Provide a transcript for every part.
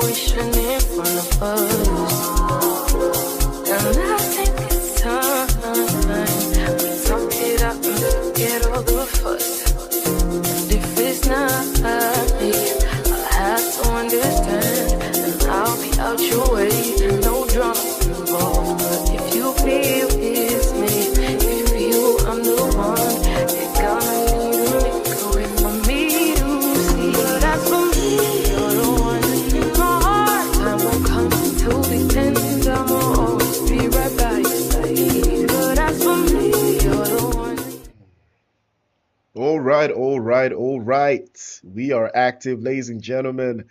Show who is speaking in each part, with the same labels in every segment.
Speaker 1: situation in front of us. And I think it's time we talk it out and get all the fuss. And if it's not me, I'll have to understand, and I'll be out your way. No drama involved, but if you feel it's me, if you feel I'm the one, you're gonna need a nigga with me to see. But that's for me, you're the one in my heart. Time won't come till the end, I'ma always be right by your side. But that's for me, you're the one.
Speaker 2: All right. We are active, ladies and gentlemen.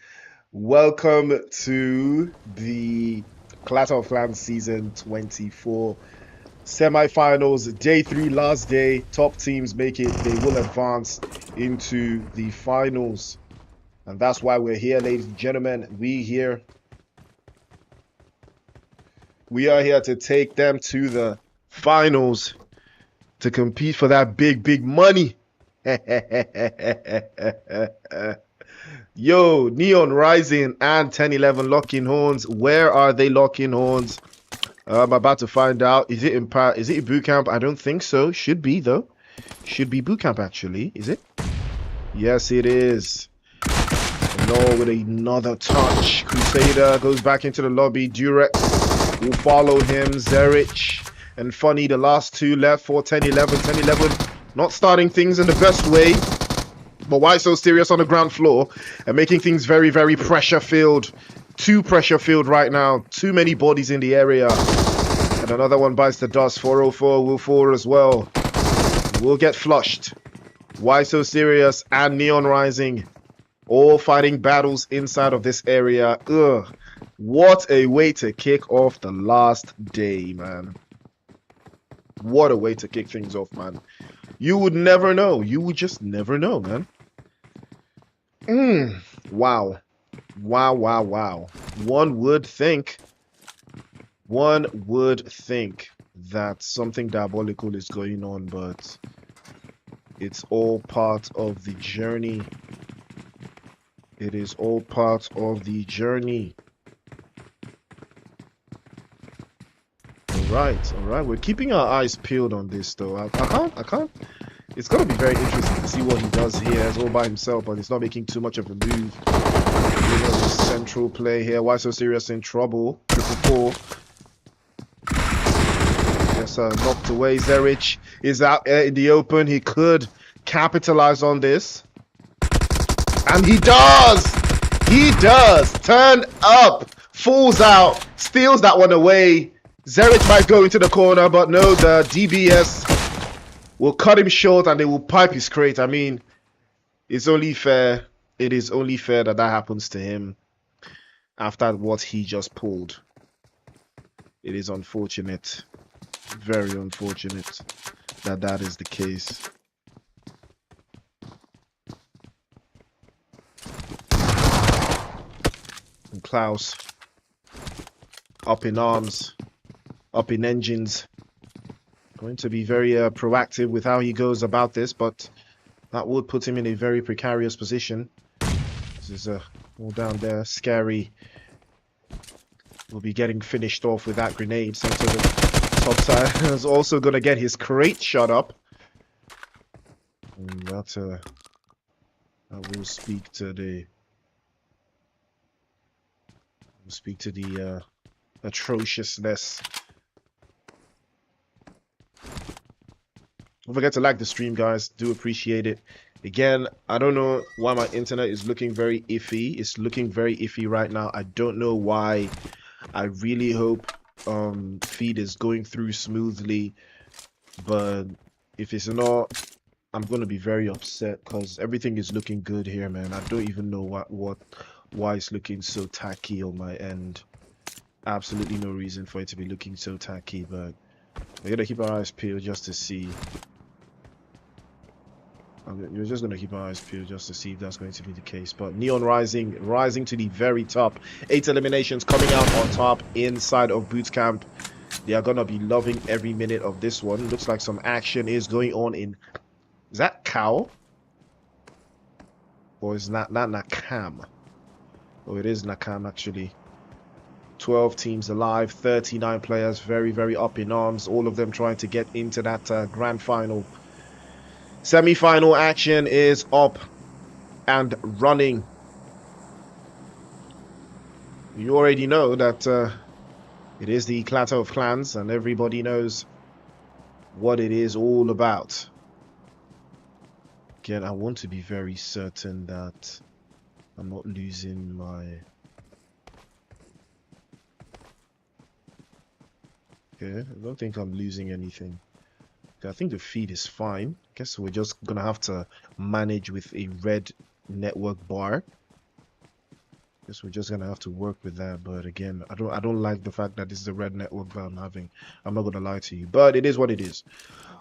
Speaker 2: Welcome to the Clatter of Clans Season 24 semi-finals, day 3, last day. Top teams make it. They will advance into the finals. And that's why we're here, ladies and gentlemen. We are here to take them to the finals to compete for that big money. Yo, Neon Rising and 1011 locking horns. Where are they locking horns? I'm about to find out. Is it in boot camp? I don't think so. Should be though. Should be boot camp actually. Is it? Yes, it is. No, with another touch. Crusader goes back into the lobby. Durex will follow him. Zerich and Funny, the last two left for 1011. 1011 not starting things in the best way. But why so serious on the ground floor and making things very, very pressure filled. Too pressure filled right now. Too many bodies in the area. And another one bites the dust. 404 will fall as well. Will get flushed. Why so serious and Neon Rising all fighting battles inside of this area. Ugh. What a way to kick off the last day, man. What a way to kick things off, man. You would never know. You would just never know, man. Wow. One would think that something diabolical is going on, but it's all part of the journey. It is all part of the journey. All right. We're keeping our eyes peeled on this, though. I can't. It's gonna be very interesting to see what he does here. It's all by himself, but he's not making too much of a move. Central play here. Why so serious in trouble? 444. Yes, knocked away. Zerich is out in the open. He could capitalize on this, and he does. He does. Turn up. Falls out. Steals that one away. Zerich might go into the corner, but no, the DBS will cut him short and they will pipe his crate. I mean, it's only fair. It is only fair that happens to him after what he just pulled. It is unfortunate. Very unfortunate that is the case. And Klaus up in arms. Up in engines. Going to be very proactive with how he goes about this, but that would put him in a very precarious position. This is all down there. Scary will be getting finished off with that grenade sent to the top side. Is also going to get his crate shot up. And that will speak to the atrociousness. Don't forget to like the stream, guys. Do appreciate it. Again, I don't know why my internet is looking very iffy. It's looking very iffy right now. I don't know why. I really hope feed is going through smoothly. But if it's not, I'm gonna be very upset because everything is looking good here, man. I don't even know why it's looking so tacky on my end. Absolutely no reason for it to be looking so tacky, but we're gonna keep our eyes peeled just to see. We're just gonna keep our eyes peeled just to see if that's going to be the case. But Neon rising to the very top. 8 eliminations coming out on top inside of boot camp. They are gonna be loving every minute of this one. Looks like some action is going on in. Is that Cow? Or is that not Cam? Oh, it is Nakam actually. 12 teams alive, 39 players, very, very up in arms. All of them trying to get into that grand final. Semi-final action is up and running. You already know that it is the Clatter of Clans, and everybody knows what it is all about. Again, I want to be very certain that I'm not losing my... Okay, I don't think I'm losing anything. Okay, I think the feed is fine. Guess we're just gonna have to manage with a red network bar. Guess we're just gonna have to work with that. But again, I don't like the fact that this is a red network bar I'm having. I'm not gonna lie to you, but it is what it is.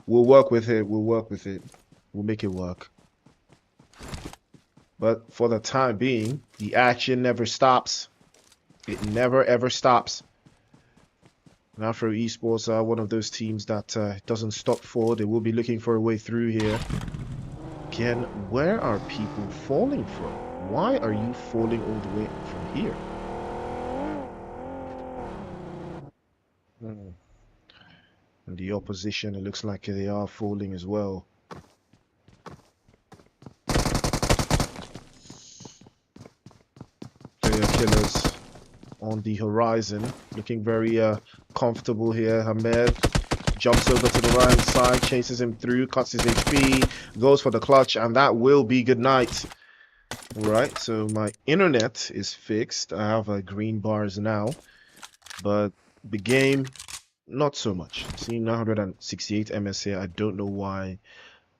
Speaker 2: We'll work with it. We'll work with it. We'll make it work. But for the time being, the action never stops. It never ever stops. And AFRO Esports are one of those teams that doesn't stop for. They will be looking for a way through here. Again, where are people falling from? Why are you falling all the way from here? And the opposition, it looks like they are falling as well. Player killers on the horizon, looking very comfortable here. Hamed jumps over to the right side, chases him through, cuts his HP, goes for the clutch, and that will be good night. Alright, so my internet is fixed. I have green bars now, but the game, not so much. See, 968 ms here. I don't know why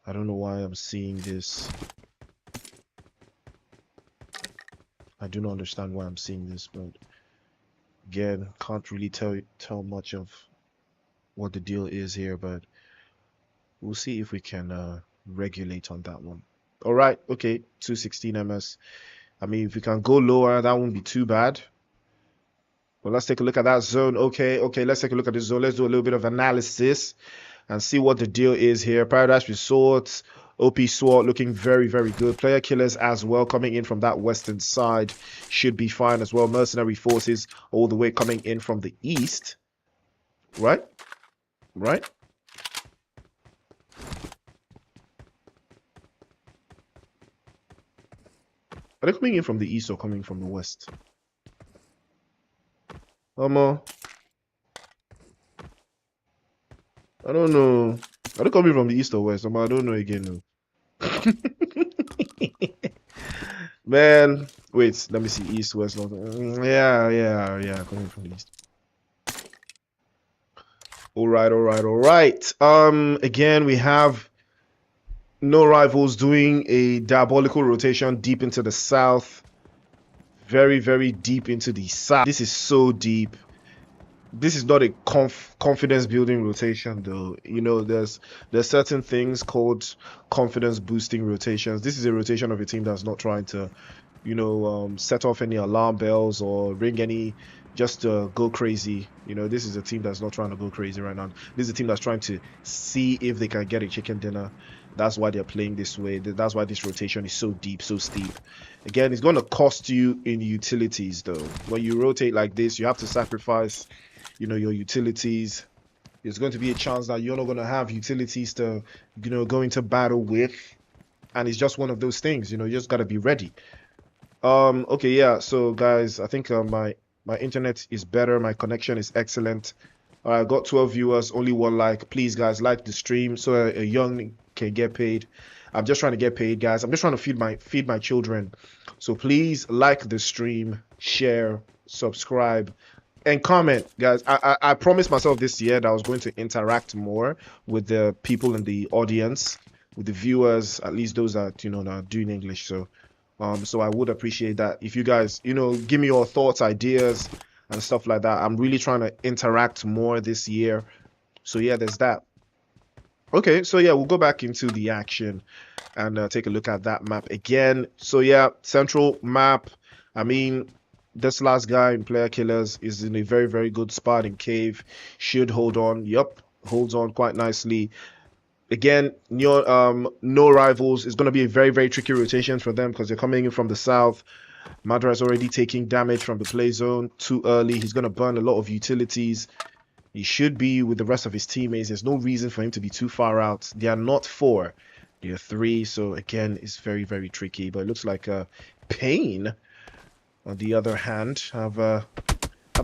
Speaker 2: I'm seeing this. I do not understand why I'm seeing this, but again, can't really tell much of what the deal is here, but we'll see if we can regulate on that one. All right, okay, 216 ms. I mean, if we can go lower, that won't be too bad. Well, let's take a look at that zone. Okay, let's take a look at this zone. Let's do a little bit of analysis and see what the deal is here. Paradise Resorts, OP SWAT looking very, very good. Player killers as well coming in from that western side should be fine as well. Mercenary Forces all the way coming in from the east. Right? Right? Are they coming in from the east or coming from the west? I don't know. Are they coming from the east or west? I don't know again. No. Man, wait. Let me see. East, west, north. Yeah. Coming from the east. All right. Again, we have No Rivals doing a diabolical rotation deep into the south. Very, very deep into the south. This is so deep. This is not a confidence building rotation though. You know, there's certain things called confidence boosting rotations. This is a rotation of a team that's not trying to, you know, set off any alarm bells or ring any, just go crazy. You know, this is a team that's not trying to go crazy right now. This is a team that's trying to see if they can get a chicken dinner. That's why they're playing this way. That's why this rotation is so deep, so steep. Again, it's going to cost you in utilities though. When you rotate like this, you have to sacrifice, you know, your utilities. There's going to be a chance that you're not going to have utilities to, you know, go into battle with, and it's just one of those things. You know, you just got to be ready. Okay, yeah. So guys, I think my internet is better. My connection is excellent. I got 12 viewers, only 1 like. Please guys, like the stream so a young can get paid. I'm just trying to get paid, guys. I'm just trying to feed my children. So please like the stream, share, subscribe, and comment, guys. I promised myself this year that I was going to interact more with the people in the audience, with the viewers, at least those that, you know, are doing English. So I would appreciate that if you guys, you know, give me your thoughts, ideas, and stuff like that. I'm really trying to interact more this year. So yeah, there's that. Okay, so yeah, we'll go back into the action and take a look at that map again. So yeah, central map. I mean, this last guy in player killers is in a very, very good spot in cave. Should hold on. Yup, holds on quite nicely. Again, no rivals is going to be a very, very tricky rotation for them because they're coming in from the south. Madra is already taking damage from the play zone too early. He's going to burn a lot of utilities. He should be with the rest of his teammates. There's no reason for him to be too far out. They are not 4. They are 3. So again, it's very, very tricky. But it looks like Pain, on the other hand, have a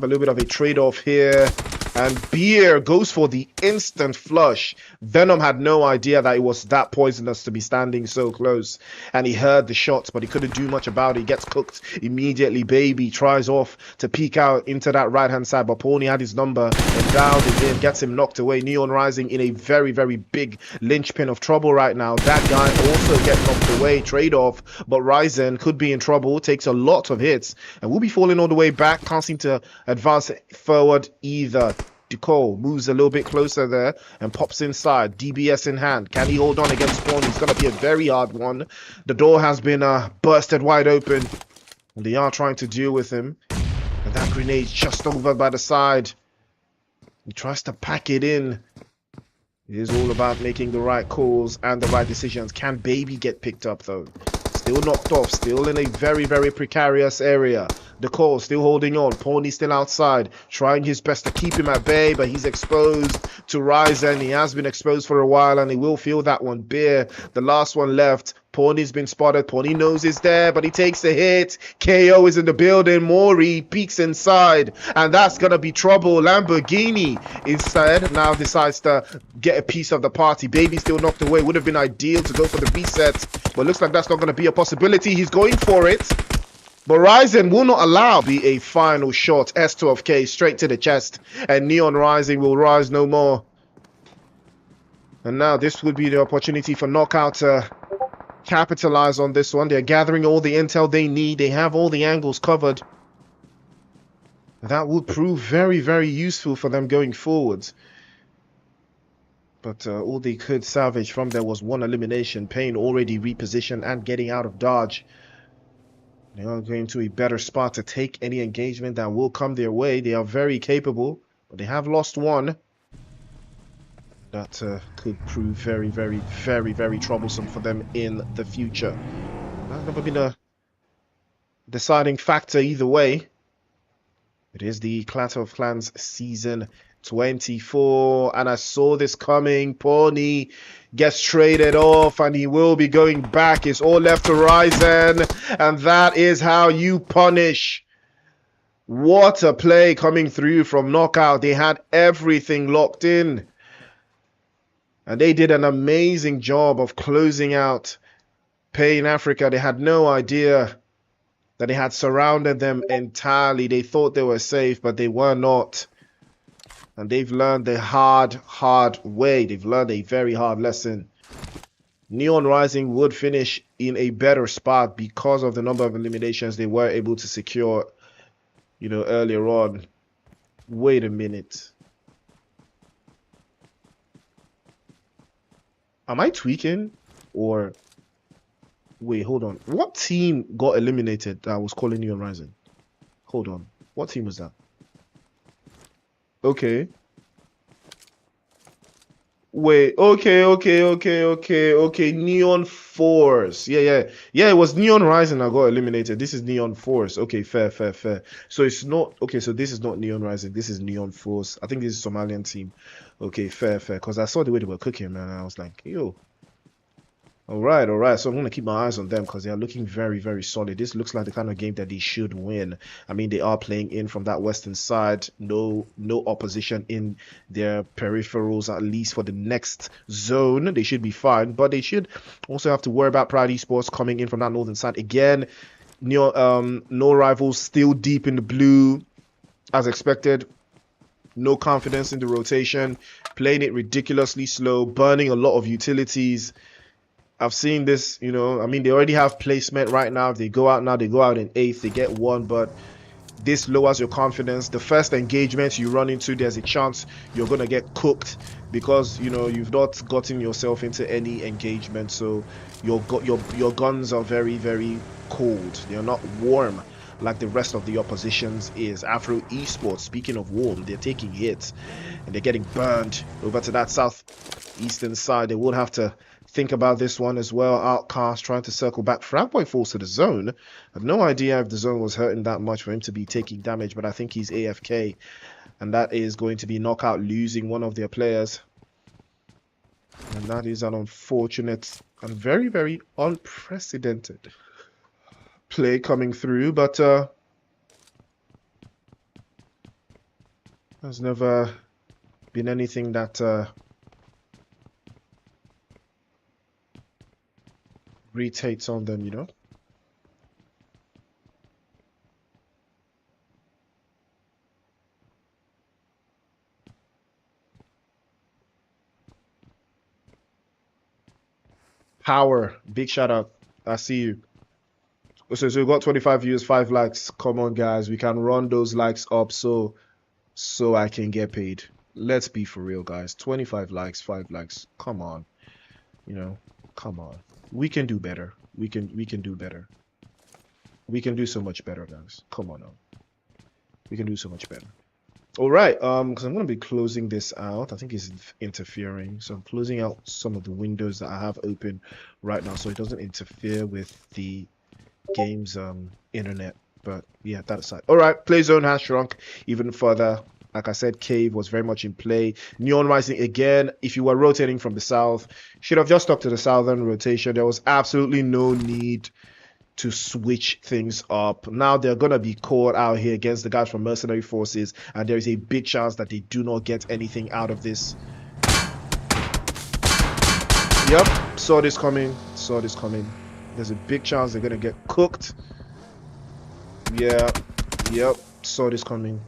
Speaker 2: little bit of a trade-off here. And Beer goes for the instant flush. Venom had no idea that it was that poisonous to be standing so close. And he heard the shots, but he couldn't do much about it. He gets cooked immediately. Baby tries off to peek out into that right-hand side. But Pony had his number and dialed it in. Gets him knocked away. Neon Rising in a very, very big linchpin of trouble right now. That guy also gets knocked away. Trade-off. But Ryzen could be in trouble. Takes a lot of hits. And will be falling all the way back. Can't seem to advance forward either. Ducole moves a little bit closer there and pops inside. DBS in hand. Can he hold on against Spawn? It's going to be a very hard one. The door has been bursted wide open. And they are trying to deal with him. And that grenade's just over by the side. He tries to pack it in. It is all about making the right calls and the right decisions. Can Baby get picked up though? Still knocked off. Still in a very, very precarious area. The call still holding on. Pony still outside, trying his best to keep him at bay, but he's exposed to Ryzen. He has been exposed for a while, and he will feel that one. Beer, the last one left. Pony's been spotted. Pony knows he's there, but he takes the hit. KO is in the building. Mori peeks inside, and that's gonna be trouble. Lamborghini instead now decides to get a piece of the party. Baby still knocked away. Would have been ideal to go for the reset, but looks like that's not gonna be a possibility. He's going for it. But Ryzen will not allow be a final shot. S12K straight to the chest. And Neon Rising will rise no more. And now this would be the opportunity for Knockout to capitalize on this one. They're gathering all the intel they need. They have all the angles covered. That would prove very, very useful for them going forwards. But all they could salvage from there was one elimination. Pain already repositioned and getting out of dodge. They are going to a better spot to take any engagement that will come their way. They are very capable, but they have lost one. That could prove very, very, very, very troublesome for them in the future. That's never been a deciding factor either way. It is the Clatter of Clans season 24, and I saw this coming. Pony gets traded off, and he will be going back. It's all left to Ryzen, and that is how you punish. What a play coming through from Knockout. They had everything locked in, and they did an amazing job of closing out Pain Africa. They had no idea that they had surrounded them entirely. They thought they were safe, but they were not. And they've learned the hard way. They've learned a very hard lesson. Neon Rising would finish in a better spot because of the number of eliminations they were able to secure, you know, earlier on. Wait a minute. Am I tweaking? Or... wait, hold on. What team got eliminated that was calling Neon Rising? Hold on. What team was that? Okay. Wait, okay. Neon Force. Yeah, it was Neon Rising that got eliminated. This is Neon Force. Okay, fair. So it's not, okay, so this is not Neon Rising. This is Neon Force. I think this is a Somalian team. Okay, fair. Because I saw the way they were cooking, man. And I was like, yo. All right. So I'm going to keep my eyes on them because they are looking very, very solid. This looks like the kind of game that they should win. I mean, they are playing in from that western side. No opposition in their peripherals, at least for the next zone. They should be fine, but they should also have to worry about Pride Esports coming in from that northern side. Again, no rivals, still deep in the blue as expected. No confidence in the rotation. Playing it ridiculously slow. Burning a lot of utilities. I've seen this, you know, I mean, they already have placement right now. If they go out now, they go out in 8th, they get 1, but this lowers your confidence. The first engagement you run into, there's a chance you're going to get cooked because, you know, you've not gotten yourself into any engagement. So your guns are very, very cold. They're not warm like the rest of the oppositions is. AFRO Esports, speaking of warm, they're taking hits and they're getting burned over to that southeastern side. They will have to think about this one as well. Outcast trying to circle back. Fragboy falls to the zone. I have no idea if the zone was hurting that much for him to be taking damage, but I think he's AFK. And that is going to be Knockout losing one of their players. And that is an unfortunate and very, very unprecedented play coming through. But there's never been anything that rotates on them, you know. Power, big shout out. I see you. So we've got 25 views, 5 likes. Come on, guys, we can run those likes up so I can get paid. Let's be for real, guys. 25 likes, 5 likes. Come on, you know, come on. We can do better. We can do better. We can do so much better, guys. Come on now. We can do so much better. All right, because I'm going to be closing this out. I think it's interfering. So I'm closing out some of the windows that I have open right now so it doesn't interfere with the game's internet. But yeah, that aside. All right, play zone has shrunk even further. Like I said, Cave was very much in play. Neon Rising again. If you were rotating from the south, should have just stuck to the southern rotation. There was absolutely no need to switch things up. Now they're gonna be caught out here against the guys from Mercenary Forces, and there is a big chance that they do not get anything out of this. Yep, saw this coming. Saw this coming. There's a big chance they're gonna get cooked. Yeah, yep, saw this coming.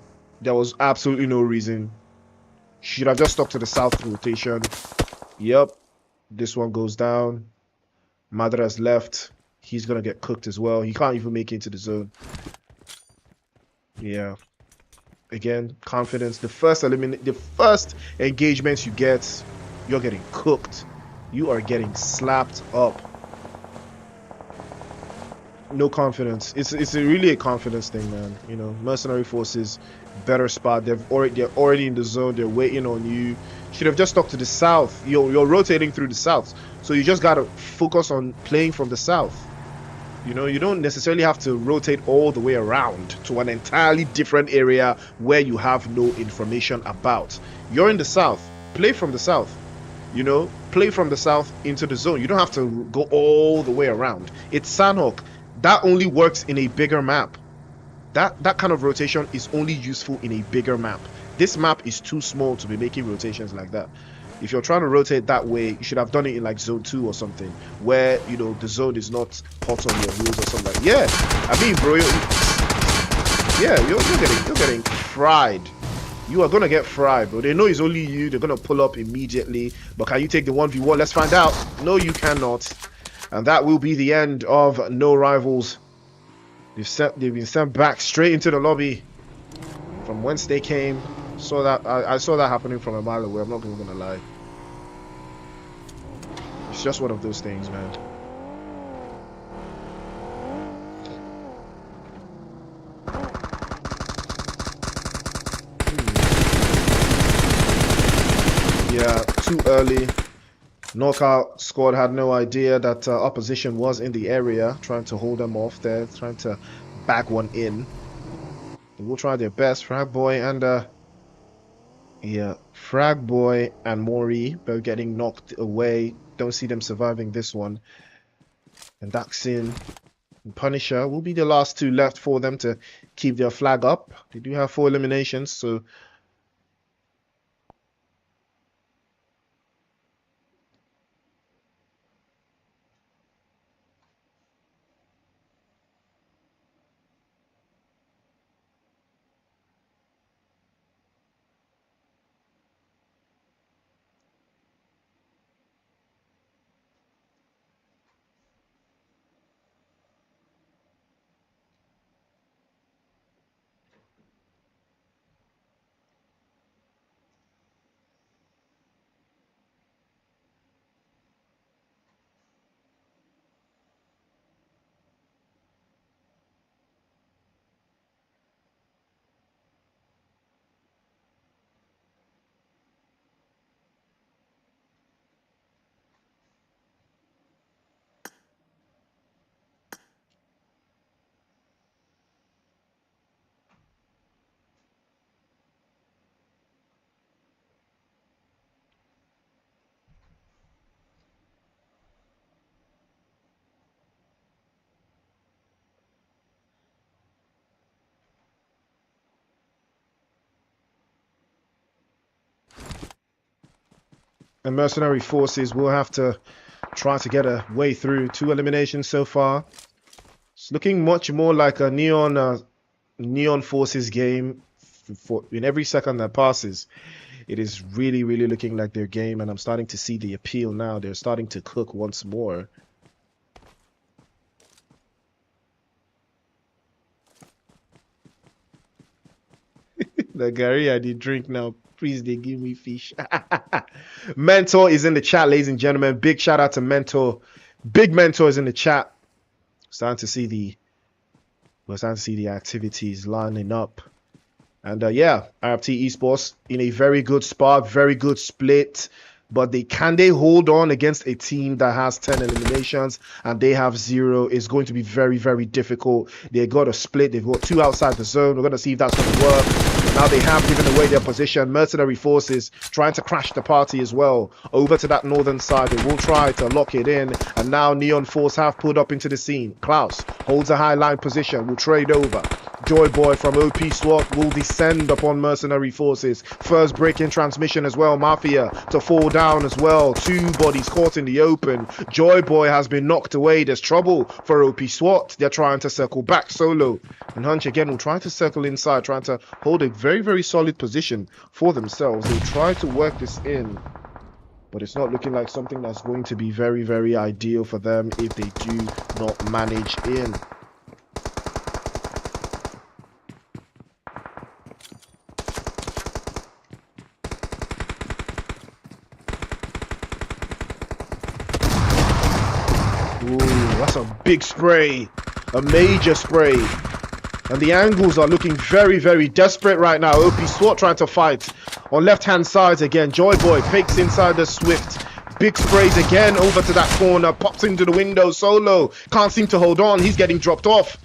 Speaker 2: There was absolutely no reason. Should have just stuck to the south rotation. Yep, this one goes down. Madra's left. He's gonna get cooked as well. He can't even make it into the zone. Yeah. Again, confidence. The first engagement you get, you're getting cooked. You are getting slapped up. No confidence. It's really a confidence thing, man. You know, Mercenary Forces, better spot. They're already in the zone. They're waiting on you. Should have just stuck to the south. You're rotating through the south, so you just gotta focus on playing from the south. You know, you don't necessarily have to rotate all the way around to an entirely different area where you have no information about. You're in the south. Play from the south. You know, play from the south into the zone. You don't have to go all the way around. It's Sandhawk. That only works in a bigger map. That kind of rotation is only useful in a bigger map. This map is too small to be making rotations like that. If you're trying to rotate that way, you should have done it in like zone 2 or something, where, you know, the zone is not hot on your heels or something like that. Yeah, I mean, bro, you're getting fried. You are gonna get fried, bro. They know it's only you. They're gonna pull up immediately. But can you take the 1v1? Let's find out. No, you cannot. And that will be the end of No Rivals. They've been sent back straight into the lobby from whence they came. Saw that I saw that happening from a mile away. I'm not even gonna lie. It's just one of those things, man. Yeah, too early. Knockout squad had no idea that opposition was in the area, trying to hold them off there, trying to back one in. They will try their best. Fragboy and yeah, Fragboy and Mori both getting knocked away. Don't see them surviving this one. And Daxin and Punisher will be the last two left for them to keep their flag up. They do have 4 eliminations, so And Mercenary Forces will have to try to get a way through. 2 eliminations so far. It's looking much more like a Neon Forces game. In every second that passes, it is really, really looking like their game, and I'm starting to see the appeal now. They're starting to cook once more. The Gary I did drink now. Please, they give me fish. Mentor is in the chat, ladies and gentlemen. Big shout out to Mentor. Big Mentor is in the chat. We're starting to see the activities lining up. And yeah, ARABT Esports in a very good spot, very good split. But can they hold on against a team that has 10 eliminations and they have 0? It's going to be very, very difficult. They got a split. They've got 2 outside the zone. We're going to see if that's going to work. Now they have given away their position. Mercenary Forces trying to crash the party as well. Over to that northern side. They will try to lock it in. And now Neon Force have pulled up into the scene. Klaus holds a high line position. Will trade over. Joy Boy from OP SWAT will descend upon Mercenary Forces. First break in transmission as well. Mafia to fall down as well. 2 bodies caught in the open. Joy Boy has been knocked away. There's trouble for OP SWAT. They're trying to circle back solo. And Hunch again will try to circle inside, trying to hold a very, very solid position for themselves. They try to work this in, but it's not looking like something that's going to be very, very ideal for them if they do not manage in. Ooh, that's a big spray. A major spray. And the angles are looking very, very desperate right now. OP SWAT trying to fight. On left-hand side again, Joy Boy fakes inside the Swift. Big sprays again over to that corner. Pops into the window solo. Can't seem to hold on. He's getting dropped off.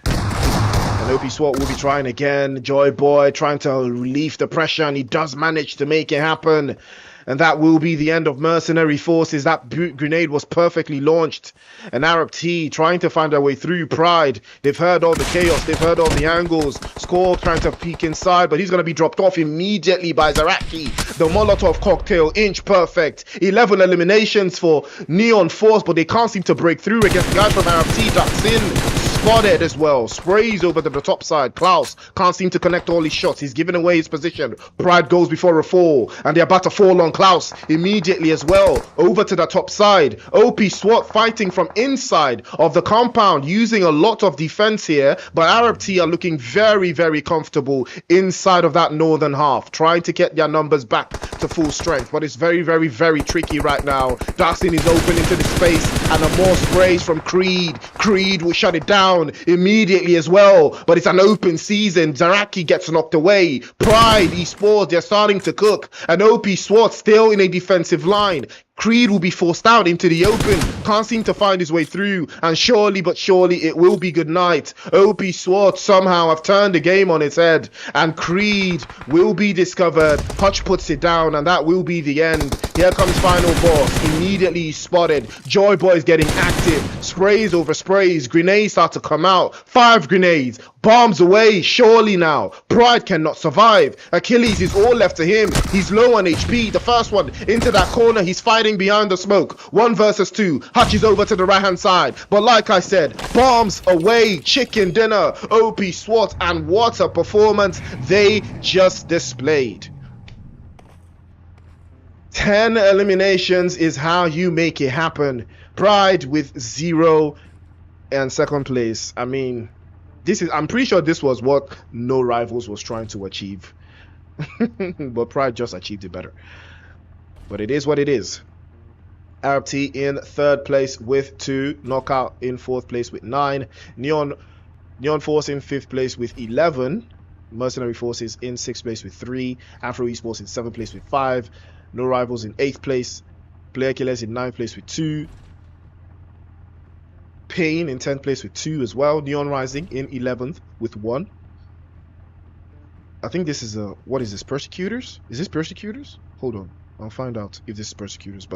Speaker 2: And OP SWAT will be trying again. Joy Boy trying to relieve the pressure, and he does manage to make it happen. And that will be the end of Mercenary Forces. That grenade was perfectly launched. And ARABT trying to find their way through. Pride, they've heard all the chaos. They've heard all the angles. Score trying to peek inside, but he's going to be dropped off immediately by Zaraki. The Molotov cocktail, inch perfect. 11 eliminations for Neon Force, but they can't seem to break through against the guy from ARABT. Ducks in. Spotted as well. Sprays over to the top side. Klaus can't seem to connect all his shots. He's giving away his position. Pride goes before a fall, and they're about to fall on Klaus immediately as well. Over to the top side. OP SWAT fighting from inside of the compound, using a lot of defense here, but ARABT are looking very, very comfortable inside of that northern half, trying to get their numbers back to full strength, but it's very, very, very tricky right now. Darksin is open into the space, and more sprays from Creed. Creed will shut it down immediately as well, but it's an open season. Zaraki gets knocked away. Pride Esports, they're starting to cook, and OP SWAT still in a defensive line. Creed will be forced out into the open, can't seem to find his way through, and surely but surely it will be good night. OP SWAT somehow have turned the game on its head, and Creed will be discovered. Hutch puts it down, and that will be the end. Here comes final boss, immediately spotted. Joy Boy's getting active, sprays over sprays, grenades start to come out, 5 grenades, bombs away, surely now. Pride cannot survive. Achilles is all left to him, he's low on HP. The first one into that corner, he's fighting behind the smoke. 1 versus 2. Hutch is over to the right hand side, but like I said, bombs away, chicken dinner. OP SWAT, and what a performance they just displayed. 10 eliminations is how you make it happen. Pride with 0 and second place. I mean, I'm pretty sure this was what No Rivals was trying to achieve. But Pride just achieved it better. But it is what it is. ARABT in 3rd place with 2. Knockout in 4th place with 9. Neon Force in 5th place with 11. Mercenary Forces in 6th place with 3. AFRO Esports in 7th place with 5. No Rivals in 8th place. Player Killers in 9th place with 2. Pain in 10th place with 2 as well. Neon Rising in 11th with 1. I think this is what is this? Persecutors? Is this Persecutors? Hold on. I'll find out if this is Persecutors,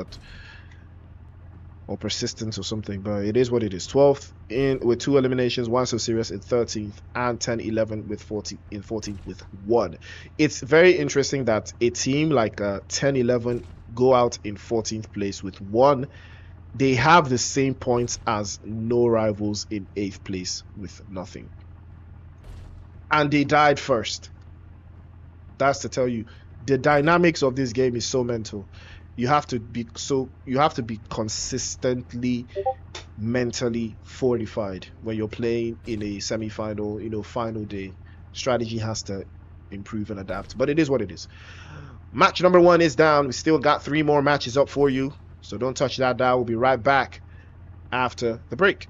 Speaker 2: or Persistence or something, but it is what it is. 12th in with 2 eliminations, 1 So Serious in 13th, and 10-11 with 14th with 1. It's very interesting that a team like 10-11 go out in 14th place with 1. They have the same points as No Rivals in 8th place with nothing. And they died first. That's to tell you, the dynamics of this game is so mental. You have to be consistently mentally fortified when you're playing in a semi-final, final day. Strategy has to improve and adapt, but it is what it is. Match number 1 is down. We still got 3 more matches up for you, so don't touch that dial. We'll be right back after the break.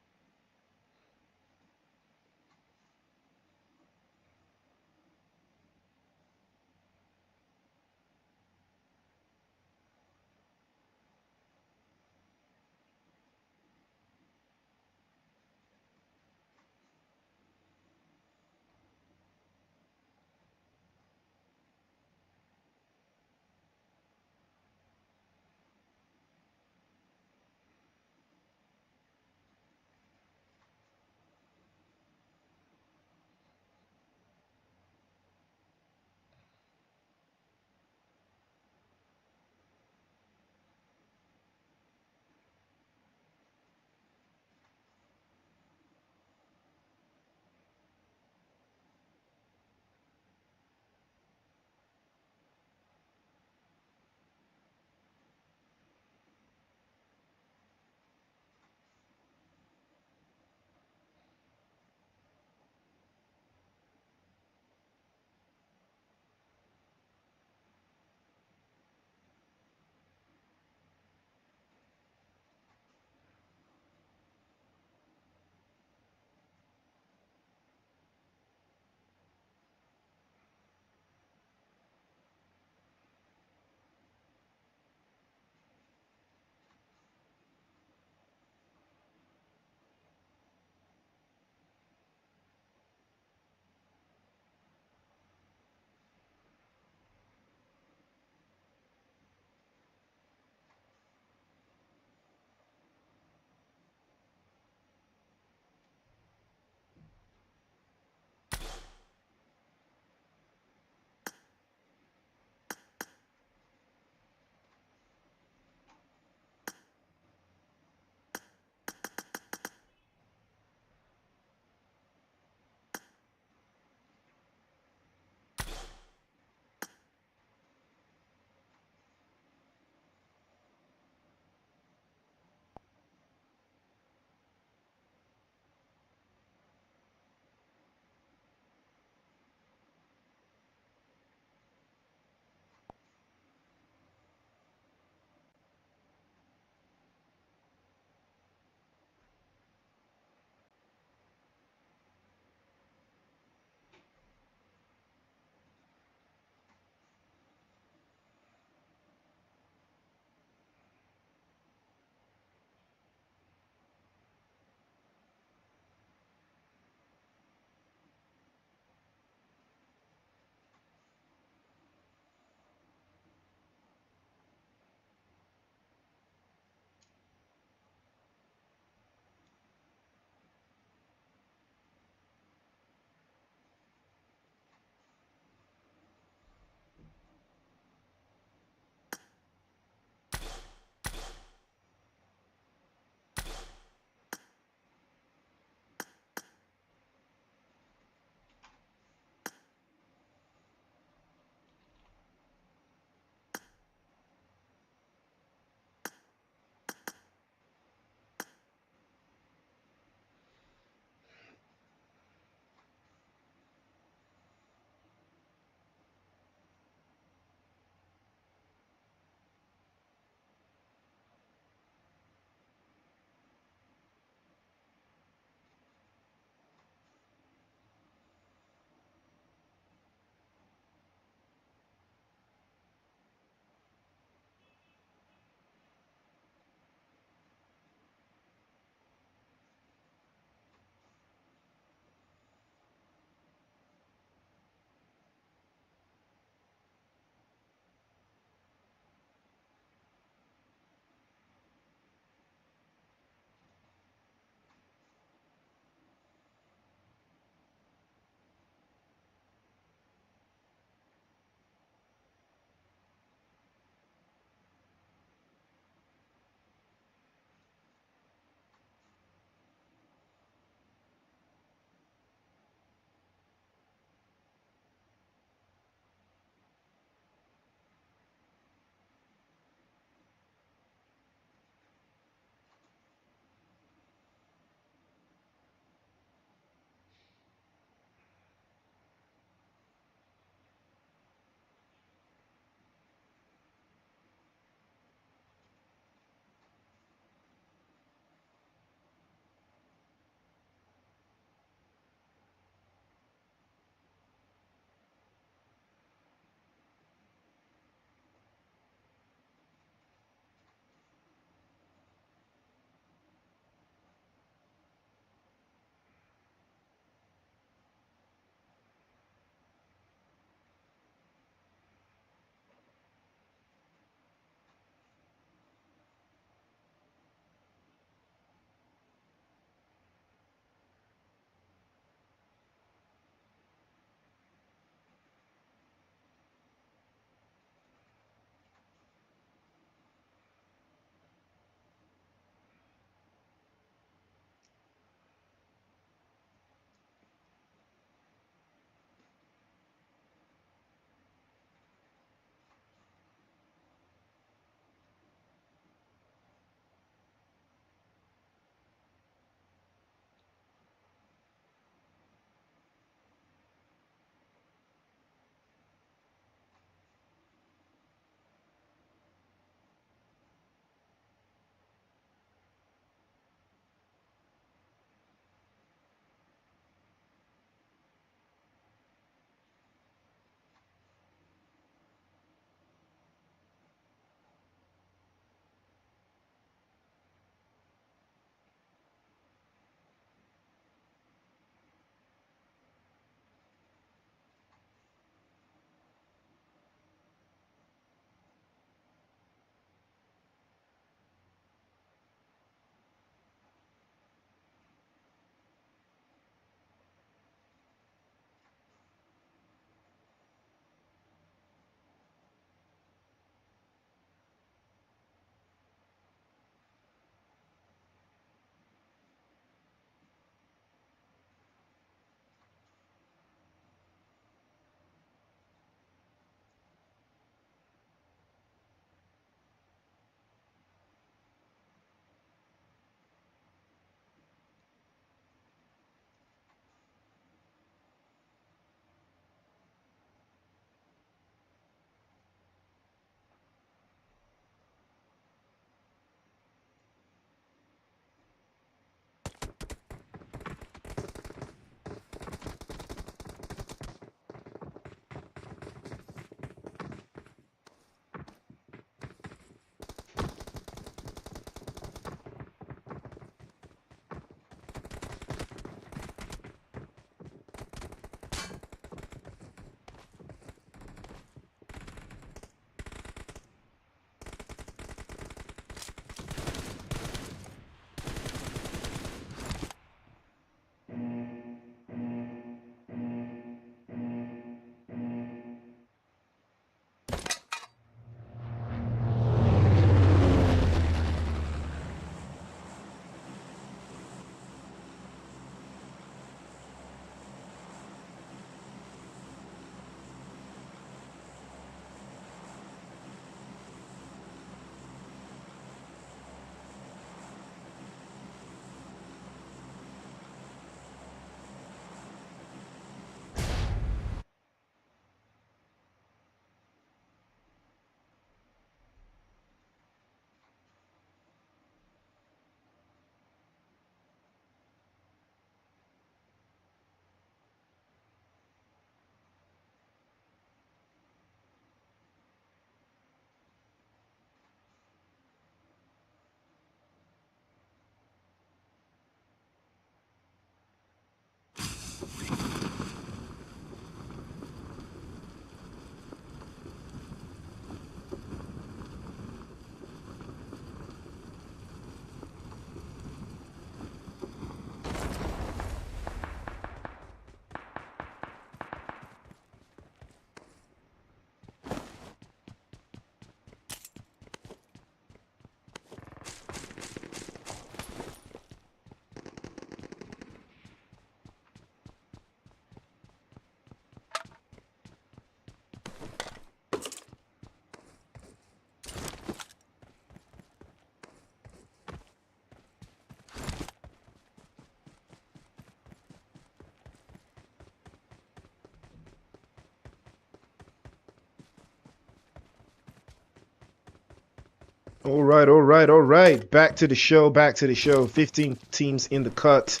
Speaker 2: All right, all right, all right. Back to the show, back to the show. 15 teams in the cut.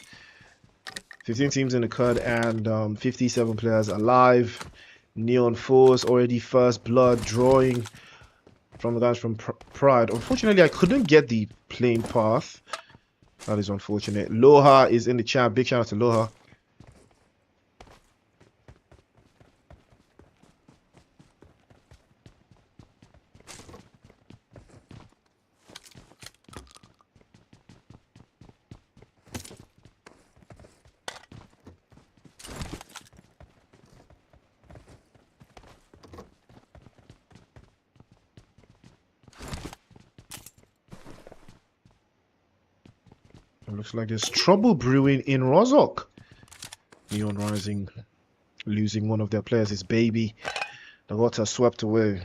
Speaker 2: 15 teams in the cut and 57 players alive. Neon Force already first blood drawing from the guys from Pride. Unfortunately, I couldn't get the plane path. That is unfortunate. Loha is in the chat. Big shout out to Loha. It looks like there's trouble brewing in Rozhok. Neon Rising losing one of their players, his baby. The water swept away.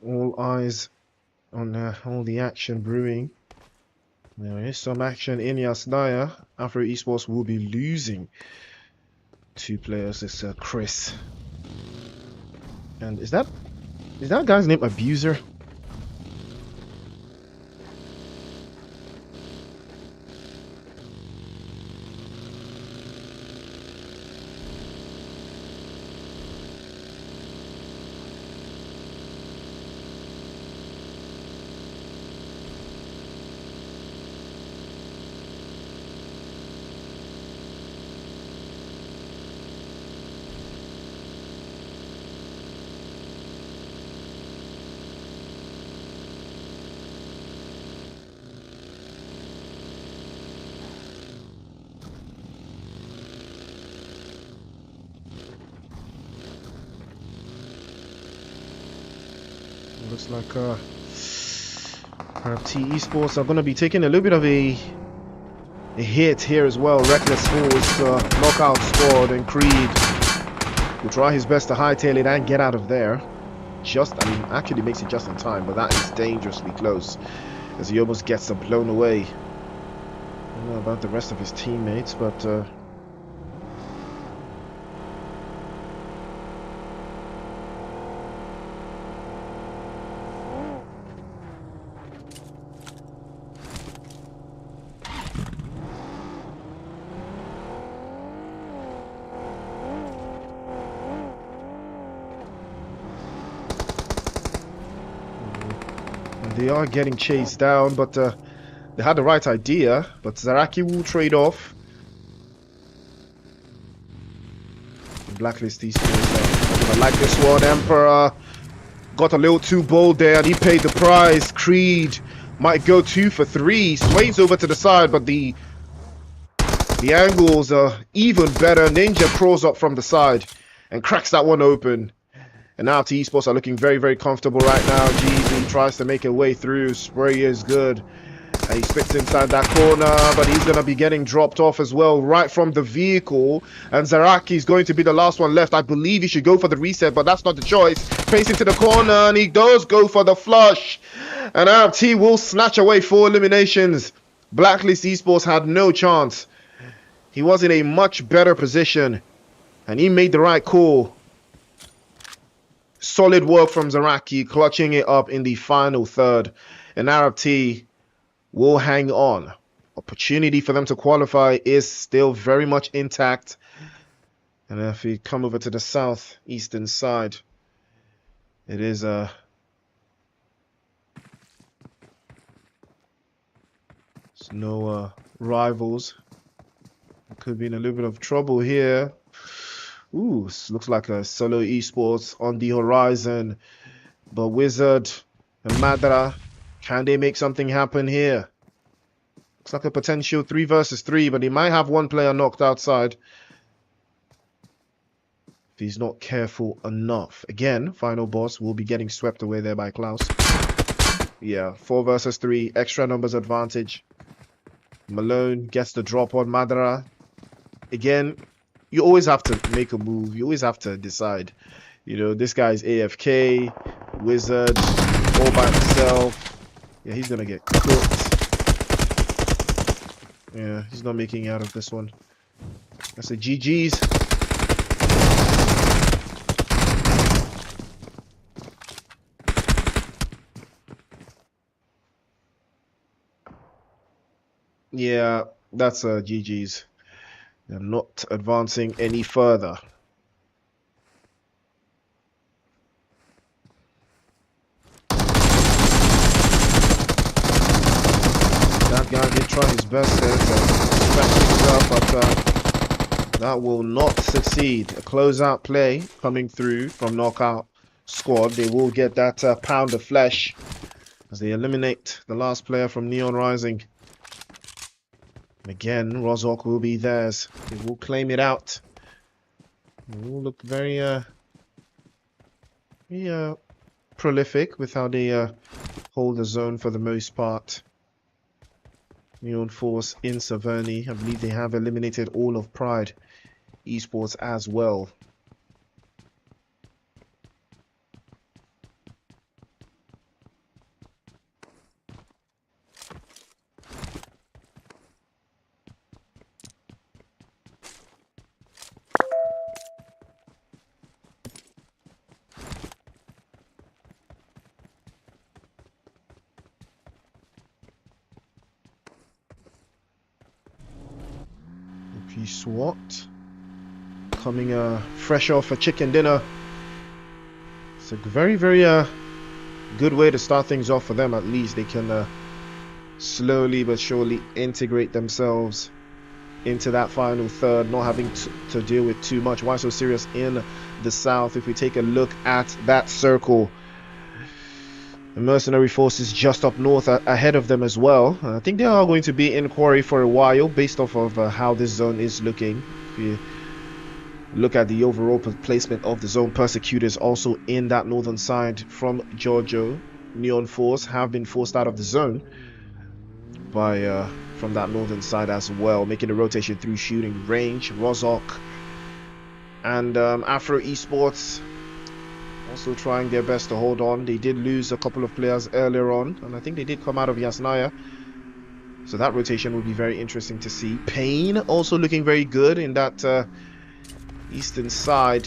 Speaker 2: All eyes on all the action brewing. There is some action in Yasnaya. AFRO Esports will be losing 2 players. It's Chris. And is that guy's name Abuser? Looks like ARABT Esports are going to be taking a little bit of a hit here as well. Reckless Force knockout squad, and Creed will try his best to hightail it and get out of there. Actually makes it just in time, but that is dangerously close as he almost gets blown away. I don't know about the rest of his teammates, but they are getting chased down, but they had the right idea. But Zaraki will trade off. Blacklist Esports. I like this one. Emperor got a little too bold there, and he paid the price. Creed might go 2 for 3. Sways over to the side, but the angles are even better. Ninja crawls up from the side and cracks that one open. And now ARABT Esports are looking very, very comfortable right now. GZ tries to make a way through. Spray is good. And he spits inside that corner, but he's going to be getting dropped off as well right from the vehicle. And Zaraki is going to be the last one left. I believe he should go for the reset, but that's not the choice. Pacing to the corner, and he does go for the flush. And ARABT will snatch away 4 eliminations. Blacklist Esports had no chance. He was in a much better position, and he made the right call. Solid work from Zaraki, clutching it up in the final third. And ARABT will hang on. Opportunity for them to qualify is still very much intact. And if we come over to the southeastern side, it is There's no rivals. Could be in a little bit of trouble here. Ooh, looks like a solo esports on the horizon. But Wizard and Madra, can they make something happen here? Looks like a potential 3 versus 3, but he might have one player knocked outside if he's not careful enough. Again, final boss will be getting swept away there by Klaus. Yeah, 4 versus 3, extra numbers advantage. Malone gets the drop on Madara. Again, you always have to make a move. You always have to decide. You know, this guy's AFK, Wizard, all by himself. Yeah, he's gonna get cooked. Yeah, he's not making out of this one. That's a GG's. Yeah, that's a GG's. They're not advancing any further. That guy did try his best there to stretch things up, but that will not succeed. A closeout play coming through from Knockout Squad. They will get that pound of flesh as they eliminate the last player from Neon Rising. Again, Rozok will be theirs. They will claim it out. They will look very prolific with how they hold the zone for the most part. Neon Force in Saverny. I believe they have eliminated all of Pride Esports as well. SWAT coming fresh off a chicken dinner. It's a very good way to start things off for them. At least they can slowly but surely integrate themselves into that final third, not having to deal with too much. Why so serious in the south? If we take a look at that circle, the mercenary forces just up north ahead of them as well. I think they are going to be in quarry for a while based off of how this zone is looking. If you look at the overall placement of the zone, Persecutors also in that northern side from Giorgio. Neon Force have been forced out of the zone by from that northern side as well, making a rotation through shooting range. Rozok and AFRO Esports also trying their best to hold on. They did lose a couple of players earlier on, and I think they did come out of Yasnaya. So that rotation will be very interesting to see. Pain also looking very good in that eastern side,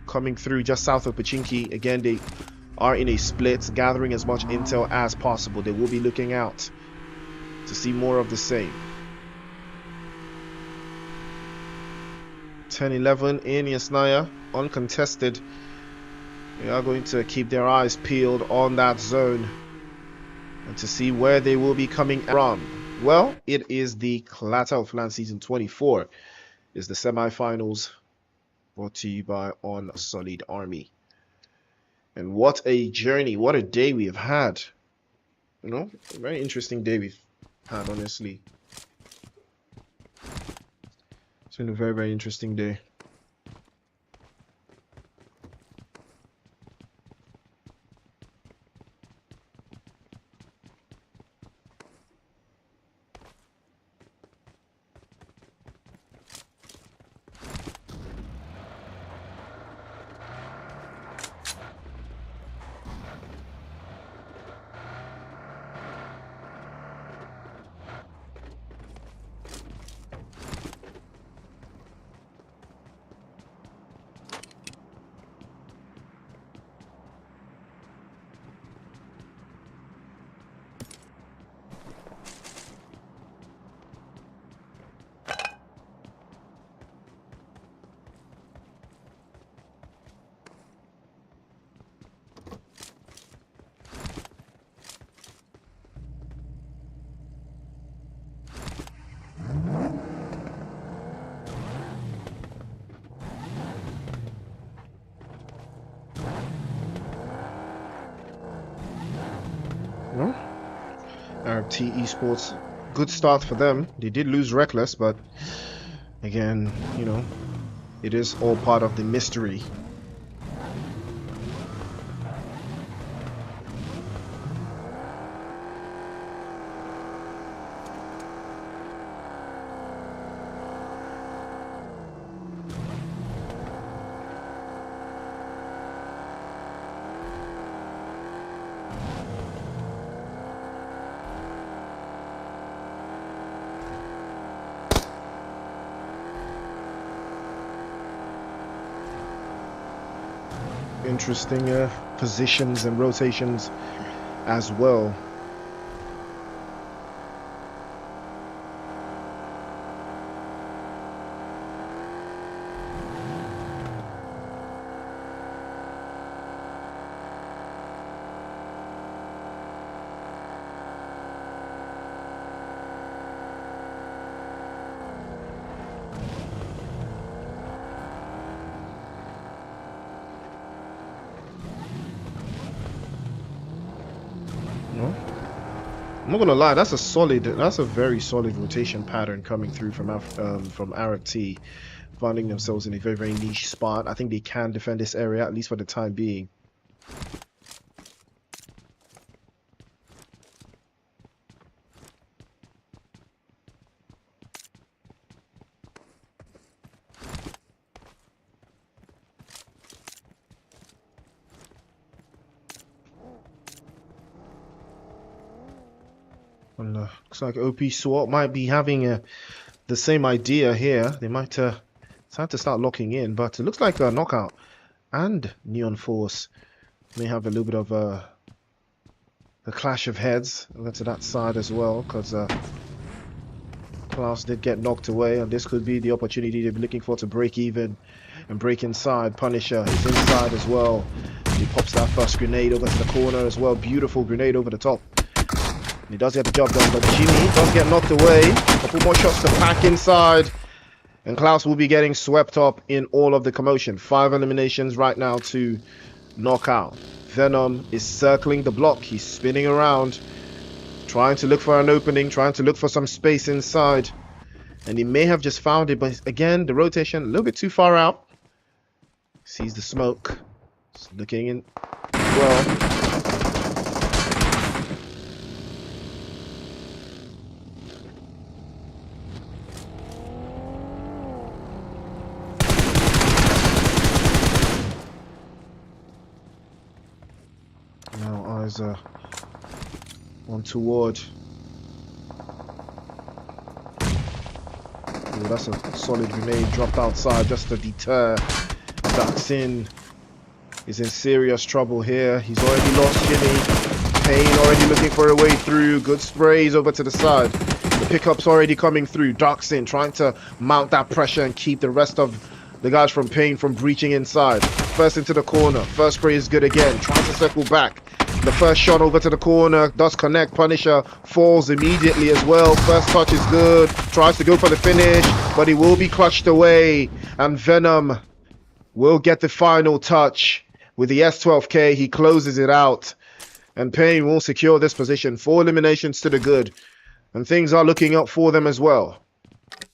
Speaker 2: coming through just south of Pachinki. Again, they are in a split, gathering as much intel as possible. They will be looking out to see more of the same. 10-11 in Yasnaya, uncontested. They are going to keep their eyes peeled on that zone and to see where they will be coming from. Well, it is the Clatter of LAN Season 24. It's the semi-finals brought to you by Unsullied Army. And what a journey, what a day we have had. You know, a very interesting day we've had, honestly. It's been a very interesting day. Well, ARABT Esports, good start for them. They did lose Reckless, but again, you know, it is all part of the mystery. Interesting positions and rotations as well. I'm not gonna lie, that's a very solid rotation pattern coming through from ARABT, finding themselves in a very, very niche spot. I think they can defend this area, at least for the time being. And looks like OP SWAT might be having the same idea here. They might have to start locking in, but it looks like Knockout and Neon Force may have a little bit of a clash of heads to that side as well, because Klaus did get knocked away, and this could be the opportunity they've been looking for to break even and break inside. Punisher is inside as well. He pops that first grenade over to the corner as well. Beautiful grenade over the top. He does get the job done, but Jimmy does get knocked away. A couple more shots to pack inside, and Klaus will be getting swept up in all of the commotion. 5 eliminations right now to Knockout. Venom is circling the block. He's spinning around, trying to look for an opening, trying to look for some space inside, and he may have just found it, but again, the rotation a little bit too far out. Sees the smoke. Just looking in well. One toward. Oh, that's a solid grenade dropped outside just to deter. Ducks in. He's in serious trouble here. He's already lost Jimmy. Payne already looking for a way through. Good sprays over to the side. The pickup's already coming through. Ducks in, trying to mount that pressure and keep the rest of the guys from Payne from breaching inside. First into the corner. First spray is good again. Trying to circle back. The first shot over to the corner does connect. Punisher falls immediately as well. First touch is good. Tries to go for the finish, but he will be clutched away. And Venom will get the final touch. With the S12K, he closes it out. And Payne will secure this position. 4 eliminations to the good. And things are looking up for them as well.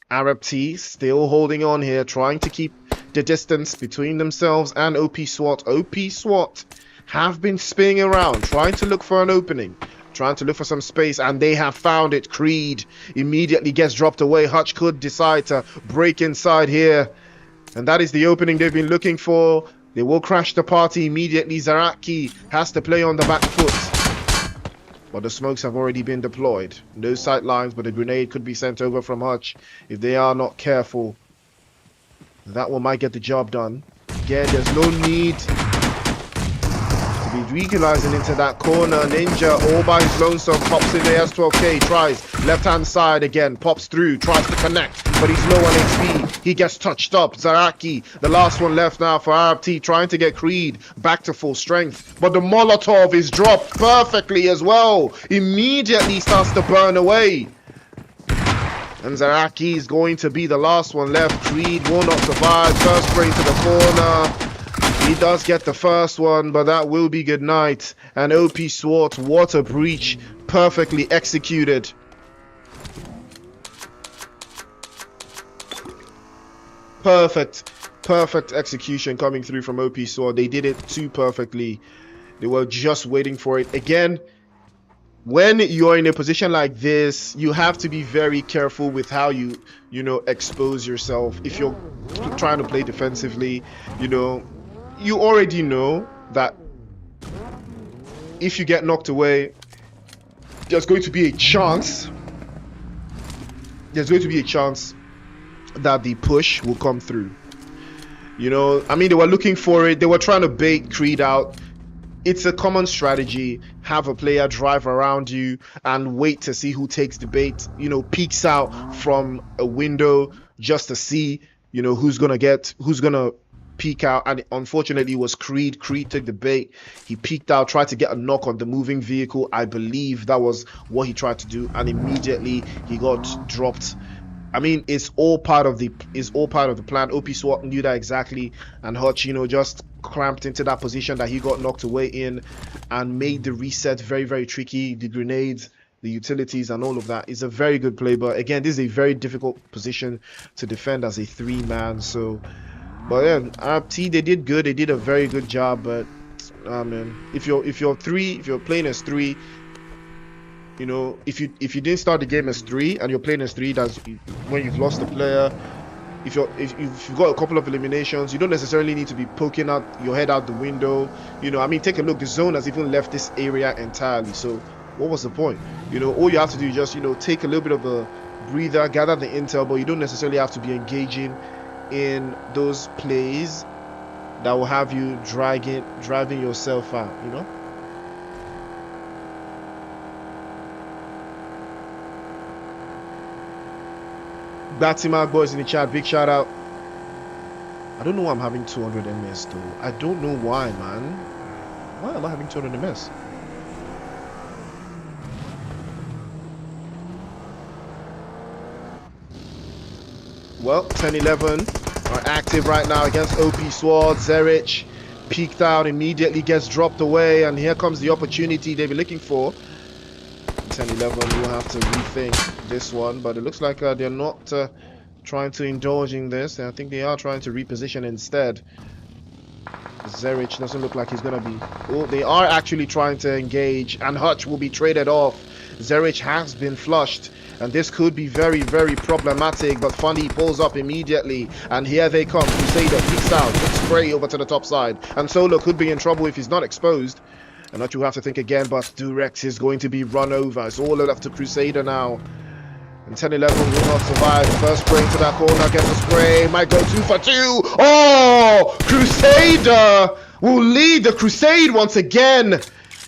Speaker 2: ARABT still holding on here, trying to keep the distance between themselves and OP SWAT. OP SWAT have been spinning around, trying to look for an opening, trying to look for some space, and they have found it. Creed immediately gets dropped away. Hutch could decide to break inside here, and that is the opening they've been looking for. They will crash the party immediately. Zaraki has to play on the back foot, but the smokes have already been deployed. No sight lines, but a grenade could be sent over from Hutch if they are not careful. That one might get the job done. Again, there's no need regionalizing into that corner. Ninja all by his lonesome pops in the S12K, tries left hand side again, pops through, tries to connect, but he's low on HP. He gets touched up. Zaraki, the last one left now for ARABT, trying to get Creed back to full strength, but the Molotov is dropped perfectly as well. Immediately starts to burn away, and Zaraki is going to be the last one left. Creed will not survive. First spray to the corner. He does get the first one, but that will be good night. And OP SWAT, water breach, perfectly executed. Perfect execution coming through from OP SWAT. They did it too perfectly. They were just waiting for it. Again, when you're in a position like this, you have to be very careful with how you expose yourself. If you're trying to play defensively, you already know that if you get knocked away, there's going to be a chance that the push will come through. I mean, they were looking for it. They were trying to bait Creed out. It's a common strategy. Have a player drive around you and wait to see who takes the bait, peeks out from a window just to see, who's gonna peek out. And unfortunately it was Creed. Creed took the bait. He peeked out, tried to get a knock on the moving vehicle. I believe that was what he tried to do, and immediately he got dropped. I mean, it's all part of the plan. OP SWAT knew that exactly, and Hutch, just cramped into that position that he got knocked away in, and made the reset very, very tricky. The grenades, the utilities, and all of that is a very good play. But again, this is a very difficult position to defend as a 3-man. So, but yeah, ARABT, they did good. They did a very good job. But man, if you're playing as 3. If you didn't start the game as 3 and you're playing as 3, that's when you've lost the player. If you've got a couple of eliminations, you don't necessarily need to be poking out your head out the window. I mean, take a look. The zone has even left this area entirely. So what was the point? All you have to do is just take a little bit of a breather, gather the intel, but you don't necessarily have to be engaging in those plays that will have you driving yourself out. Batima boys in the chat, big shout out. I don't know why I'm having 200 ms though. I don't know why, man. Why am I having 200 ms? Well, 10-11 are active right now against OP SWAT. Zerich peeked out, immediately gets dropped away, and here comes the opportunity they've been looking for. 10-11 will have to rethink this one, but it looks like they're not trying to indulge in this. I think they are trying to reposition instead. Zerich doesn't look like he's gonna be. Oh, they are actually trying to engage, and Hutch will be traded off. Zerich has been flushed, and this could be very, very problematic, but Funny pulls up immediately, and here they come. Crusader peeks out, puts spray over to the top side, and Solo could be in trouble if he's not exposed. And not you have to think again, but Durex is going to be run over. It's all left to Crusader now. And 10-11 will not survive. First spray into that corner, gets the spray. Might go 2 for 2. Oh! Crusader will lead the crusade once again.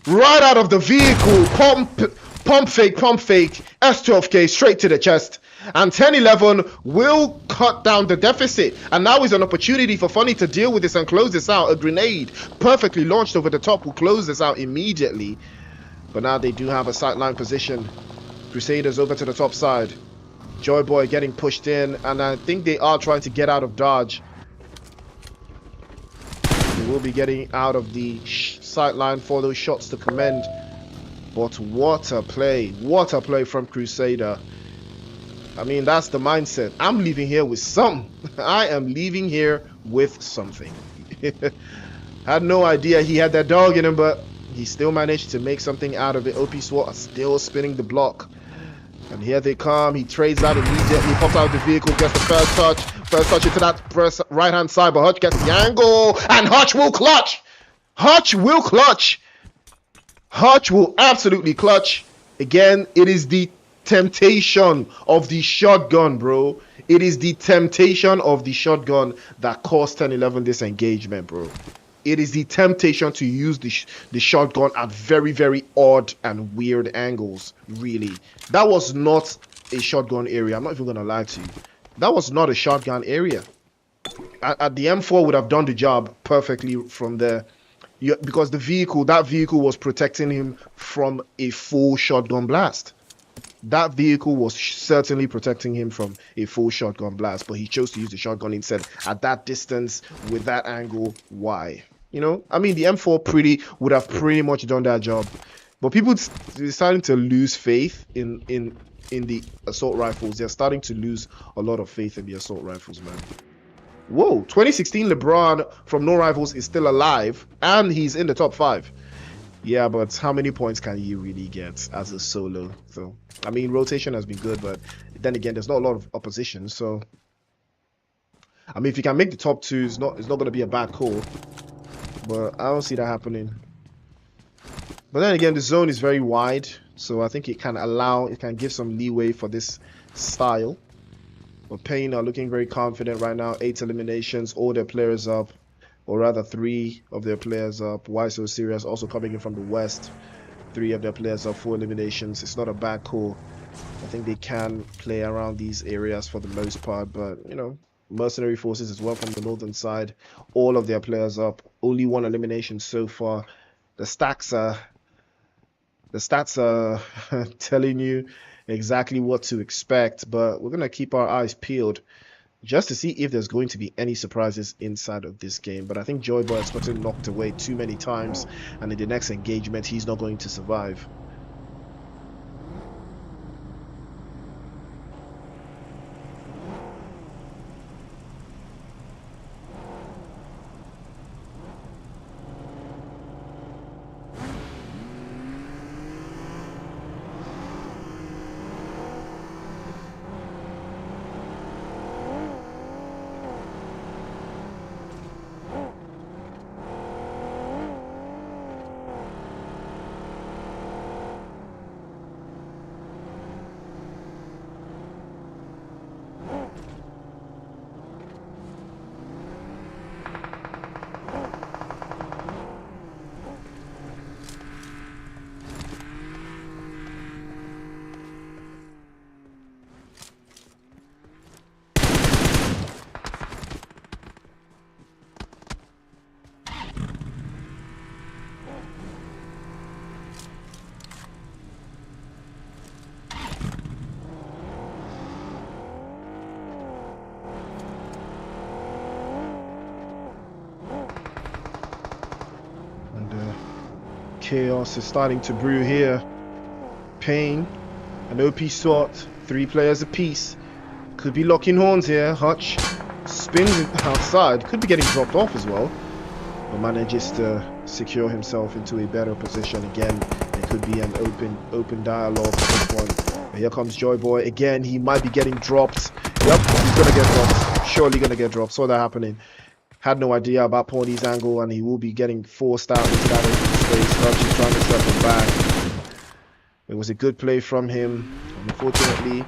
Speaker 2: Right out of the vehicle. Pump fake. S12K straight to the chest. And 10-11 will cut down the deficit, and now is an opportunity for Funny to deal with this and close this out. A grenade perfectly launched over the top will close this out immediately, but now they do have a sightline position. Crusaders over to the top side. Joy Boy getting pushed in, and I think they are trying to get out of dodge. They will be getting out of the sightline for those shots to commend, but what a play from Crusader. I mean, that's the mindset. I'm leaving here with something. I am leaving here with something. Had no idea he had that dog in him, but he still managed to make something out of it. OP SWAT are still spinning the block. And here they come. He trades out immediately, pops out of the vehicle, gets the first touch into that right-hand side, but Hutch gets the angle, and Hutch will clutch. Hutch will absolutely clutch. Again, it is the temptation of the shotgun, bro. It is the temptation of the shotgun that caused 10-11 this engagement, bro. It is the temptation to use the shotgun at very, very odd and weird angles, really. That was not a shotgun area. I'm not even gonna lie to you. That was not a shotgun area. At the M4 would have done the job perfectly from there. Because that vehicle was protecting him from a full shotgun blast. That vehicle was certainly protecting him from a full shotgun blast, but he chose to use the shotgun instead. At that distance, with that angle, why? You know, I mean, the M4 would have pretty much done that job. But people deciding to lose faith in the assault rifles. They're starting to lose a lot of faith in the assault rifles, man. Whoa, 2016 LeBron from No Rivals is still alive, and he's in the top 5. Yeah, but how many points can you really get as a solo? So, I mean, rotation has been good, but then again, there's not a lot of opposition. So, I mean, if you can make the top 2, it's not going to be a bad call. But I don't see that happening. But then again, the zone is very wide, so I think it can give some leeway for this style. But Payne are looking very confident right now. 8 eliminations, all their players up. Or rather 3 of their players up. Why So Serious also coming in from the west. 3 of their players up, 4 eliminations. It's not a bad call. I think they can play around these areas for the most part. But, you know, Mercenary Forces as well from the northern side. All of their players up. Only 1 elimination so far. The stats are telling you exactly what to expect. But we're going to keep our eyes peeled just to see if there's going to be any surprises inside of this game. But I think Joyboy has gotten knocked away too many times, and in the next engagement he's not going to survive. Chaos is starting to brew here. Payne and OP SWAT, 3 players apiece. Could be locking horns here. Hutch spins outside. Could be getting dropped off as well. But manages to secure himself into a better position again. There could be an open dialogue for this one. But here comes Joyboy again. He might be getting dropped. Yep, he's gonna get dropped. Surely gonna get dropped. Saw that happening. Had no idea about Pawnee's angle, and he will be getting forced out into that open space. Hutch is trying to trap him back. It was a good play from him. Unfortunately,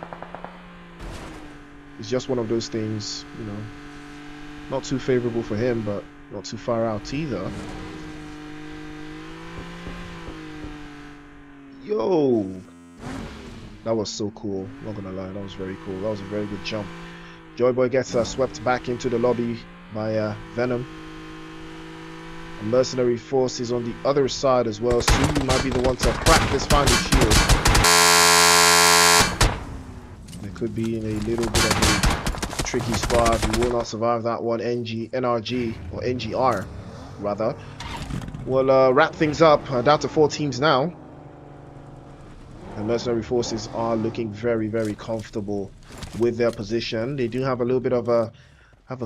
Speaker 2: it's just one of those things, you know, not too favorable for him, but not too far out either. Yo, that was so cool. Not gonna lie, that was very cool. That was a very good jump. Joyboy gets swept back into the lobby by Venom. A Mercenary Force is on the other side as well. Soon might be the one to crack this final shield. They could be in a little bit of a tricky spot. He will not survive that one. NRG or NGR rather will wrap things up. Down to 4 teams now. The Mercenary Forces are looking very, very comfortable with their position. They do have a little bit of a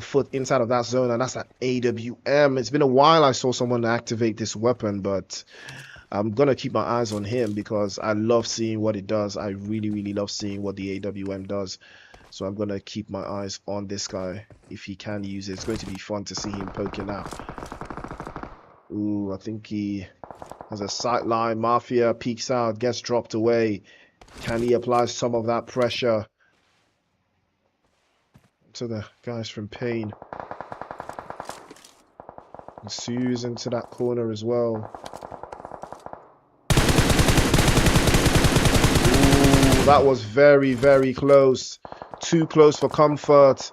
Speaker 2: foot inside of that zone, and that's that AWM. It's been a while I saw someone activate this weapon, but I'm gonna keep my eyes on him because I love seeing what it does. I really, really love seeing what the AWM does. So I'm gonna keep my eyes on this guy if he can use it. It's going to be fun to see him poking out. Ooh, I think he has a sight line. Mafia peeks out, gets dropped away. Can he apply some of that pressure to the guys from Payne? And Sue's into that corner as well. Ooh, that was very, very close. Too close for comfort.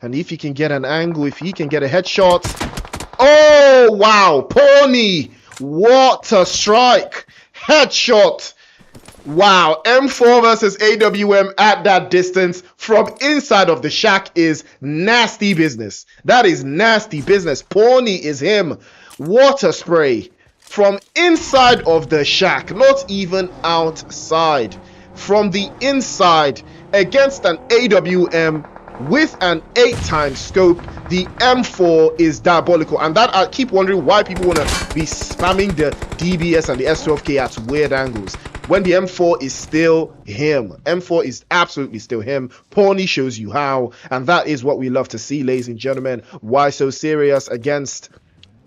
Speaker 2: And if he can get an angle, if he can get a headshot. Oh, wow. Pawnee. What a strike. Headshot. Wow, M4 versus AWM at that distance from inside of the shack is nasty business. That is nasty business. Pawnee is him. Water spray from inside of the shack, not even outside. From the inside against an AWM with an 8x scope. The M4 is diabolical, and that I keep wondering why people want to be spamming the DBS and the S12K at weird angles when the M4 is still him. M4 is absolutely still him. Pawnee shows you how, and that is what we love to see, ladies and gentlemen. Why so serious against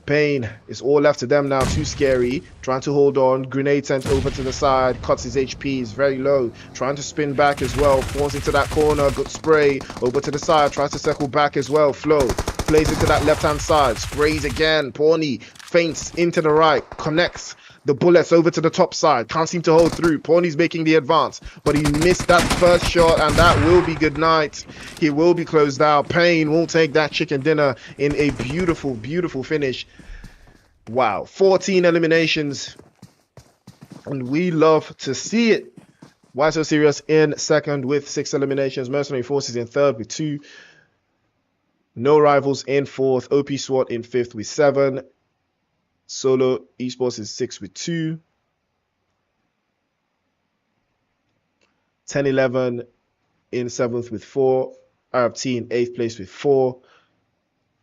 Speaker 2: Pain? It's all left to them now. Too scary. Trying to hold on. Grenade sent over to the side. Cuts his HP. Is very low. Trying to spin back as well. Falls into that corner. Good spray. Over to the side. Tries to circle back as well. Flow. Plays into that left-hand side. Sprays again. Pawnee feints into the right. Connects the bullets over to the top side. Can't seem to hold through. Pawnee's making the advance, but he missed that first shot, and that will be good night. He will be closed out. Pain will take that chicken dinner in a beautiful, beautiful finish. Wow, 14 eliminations, and we love to see it. Why so serious in second with 6 eliminations. Mercenary Forces in third with 2. No Rivals in fourth. OP SWAT in fifth with 7. Solo Esports is 6 with 2. 10-11 in 7th with 4. ARABT in 8th place with 4.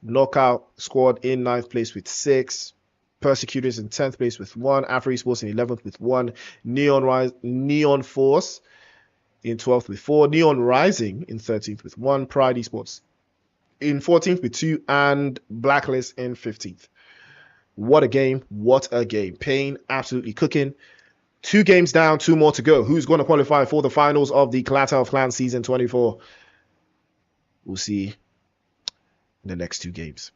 Speaker 2: Knockout Squad in 9th place with 6. Persecutors in 10th place with 1. AFRO Esports in 11th with 1. Neon Force in 12th with 4. Neon Rising in 13th with 1. Pride Esports in 14th with 2. And Blacklist in 15th. What a game. What a game. Pain absolutely cooking. 2 games down, 2 more to go. Who's going to qualify for the finals of the Clatter of Clans Season 24? We'll see in the next 2 games.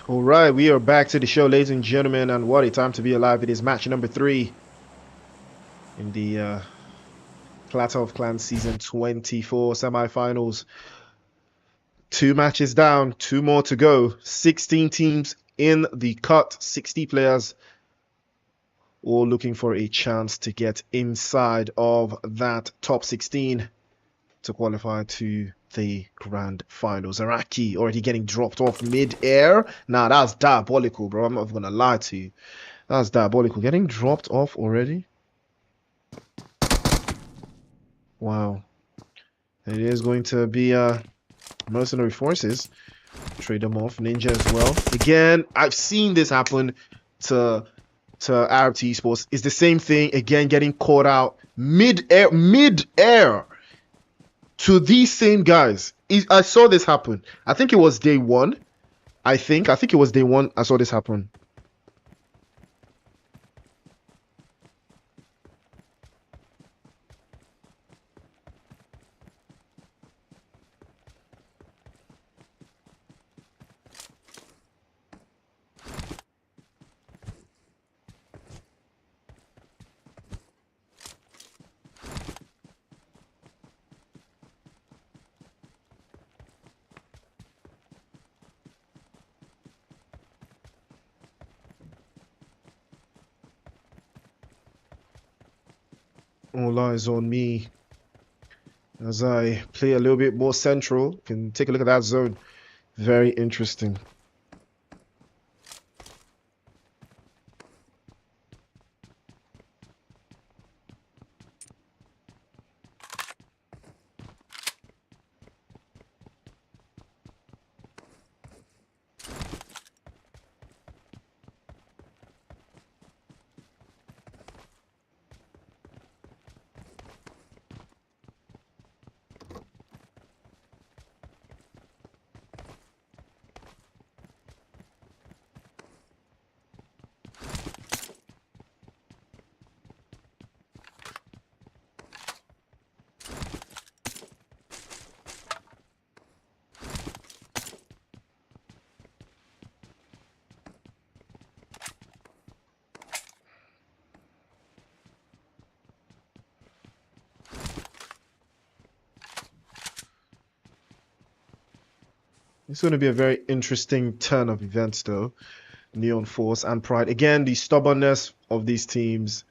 Speaker 2: All right, we are back to the show, ladies and gentlemen, and what a time to be alive. It is match number 3 in the Clatter of Clans Season 24 semi-finals. 2 matches down, 2 more to go. 16 teams in the cut, 60 players, all looking for a chance to get inside of that top 16 to qualify to the grand finals. Araki already getting dropped off mid-air. Nah, that's diabolical, bro. I'm not gonna lie to you. That's diabolical. Getting dropped off already. Wow. It is going to be mercenary forces. Trade them off. Ninja as well. Again, I've seen this happen to ARABT Esports. It's the same thing. Again, getting caught out mid-air. To these same guys. I saw this happen. I think it was day 1. I think it was day 1 I saw this happen. All eyes on me as I play a little bit more central. You can take a look at that zone. Very interesting. It's going to be a very interesting turn of events, though. Neon Force and Pride. Again, the stubbornness of these teams.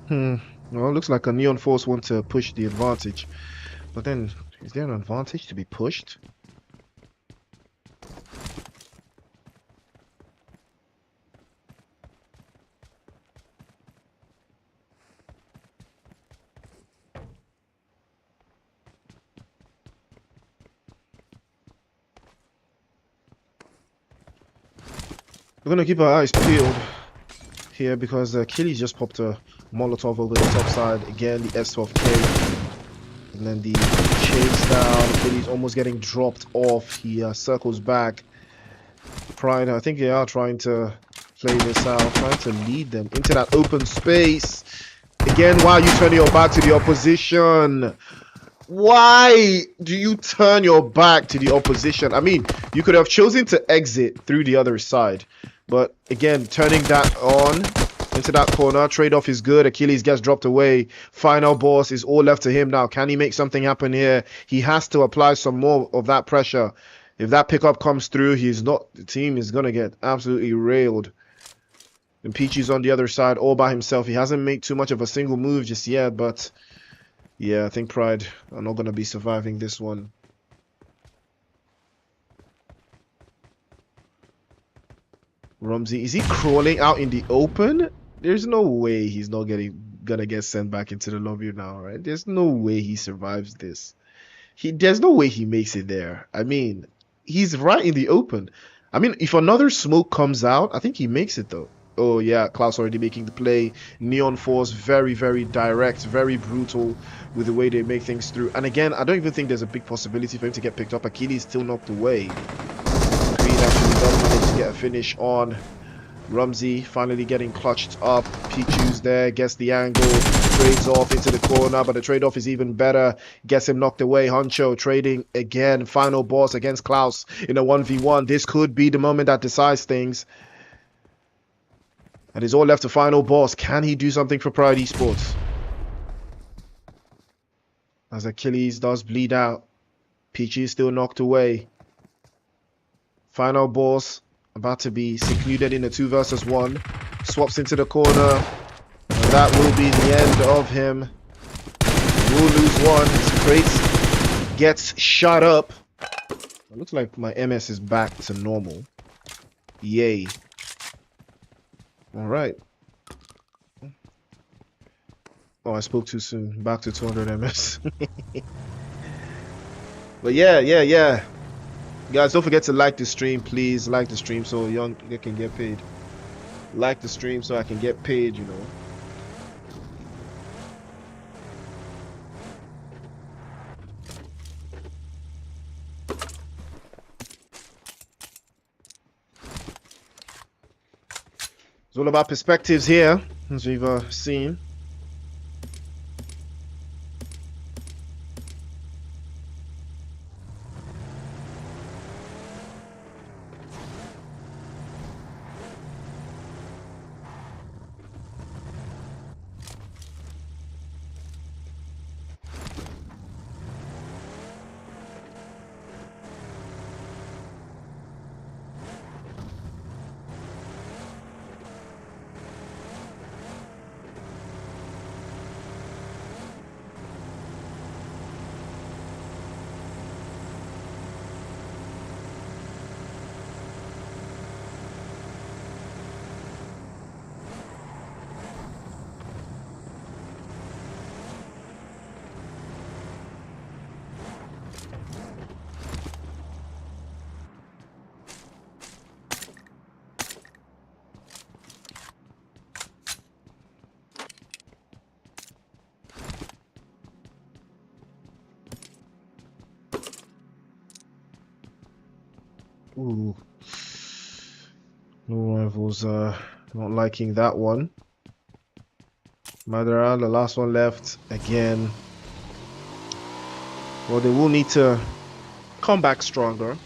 Speaker 2: Well, it looks like a Neon Force want to push the advantage. But then, is there an advantage to be pushed? We're going to keep our eyes peeled here because Achilles just popped a Molotov over the top side. Again, the S12K. And then the chase down. Achilles almost getting dropped off. He circles back. Pride, I think they are trying to play this out. Trying to lead them into that open space. Again, why are you turning your back to the opposition? Why do you turn your back to the opposition? I mean, you could have chosen to exit through the other side. But again, turning that on into that corner. Trade-off is good. Achilles gets dropped away. Final boss is all left to him now. Can he make something happen here? He has to apply some more of that pressure. If that pickup comes through, the team is going to get absolutely railed. And Peachy's on the other side all by himself. He hasn't made too much of a single move just yet, but yeah, I think Pride are not going to be surviving this one. Rumsey, is he crawling out in the open? There's no way he's not gonna get sent back into the lobby now, right? There's no way he survives this. There's no way he makes it there. I mean, he's right in the open. I mean, if another smoke comes out, I think he makes it though. Oh yeah, Klaus already making the play. Neon Force, very, very direct, very brutal with the way they make things through. And again, I don't even think there's a big possibility for him to get picked up. Achilles still knocked away. Green Exactly, does manage to get a finish on Rumsey, finally getting clutched up. Pichu's there, gets the angle, trades off into the corner, but the trade-off is even better. Gets him knocked away. Honcho trading again. Final boss against Klaus in a 1v1. This could be the moment that decides things. And it's all left to final boss. Can he do something for Pride Esports? As Achilles does bleed out. Pichu is still knocked away. Final boss about to be secluded in a 2 versus 1. Swaps into the corner. And that will be the end of him. He will lose one. His crates gets shot up. It looks like my MS is back to normal. Yay. Alright. Oh, I spoke too soon. Back to 200 MS. But yeah. Guys, don't forget to like the stream, please. Like the stream so Young can get paid. Like the stream so I can get paid, you know. It's all about perspectives here, as we've seen. Ooh. No rivals not liking that one. Madara, the last one left again. Well, they will need to come back stronger.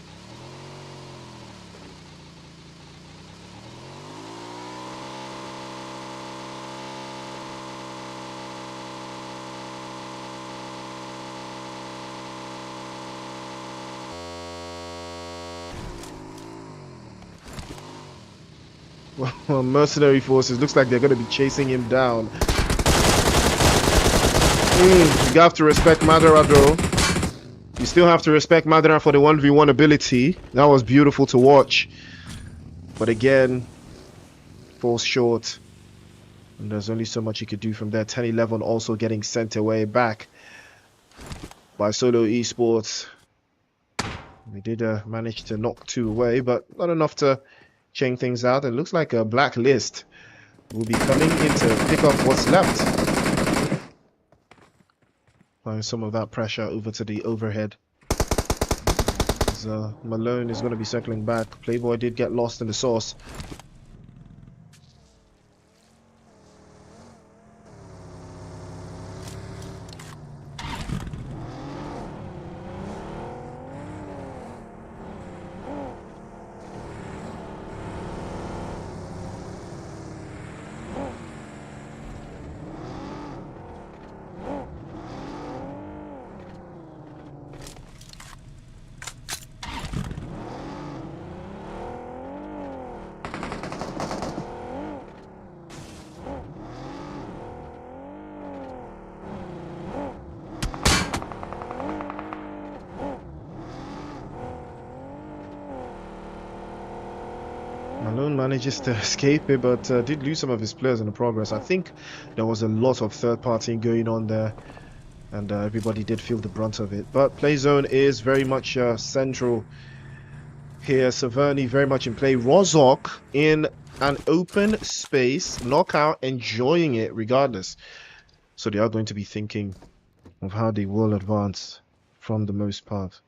Speaker 2: Well, mercenary forces looks like they're going to be chasing him down. You have to respect Madara though. You still have to respect Madara for the 1v1 ability. That was beautiful to watch. But again, falls short. And there's only so much you could do from there. 10-11 also getting sent away back by Solo Esports. They did manage to knock 2 away, but not enough to chain things out. It looks like a blacklist will be coming in to pick up what's left. Applying some of that pressure over to the overhead. As, Malone is going to be circling back. Playboy did get lost in the sauce. Malone manages to escape it, but did lose some of his players in the progress. I think there was a lot of third party going on there, and everybody did feel the brunt of it. But play zone is very much central here. Saverni very much in play. Rozok in an open space, knockout, enjoying it regardless. So they are going to be thinking of how they will advance from the most part.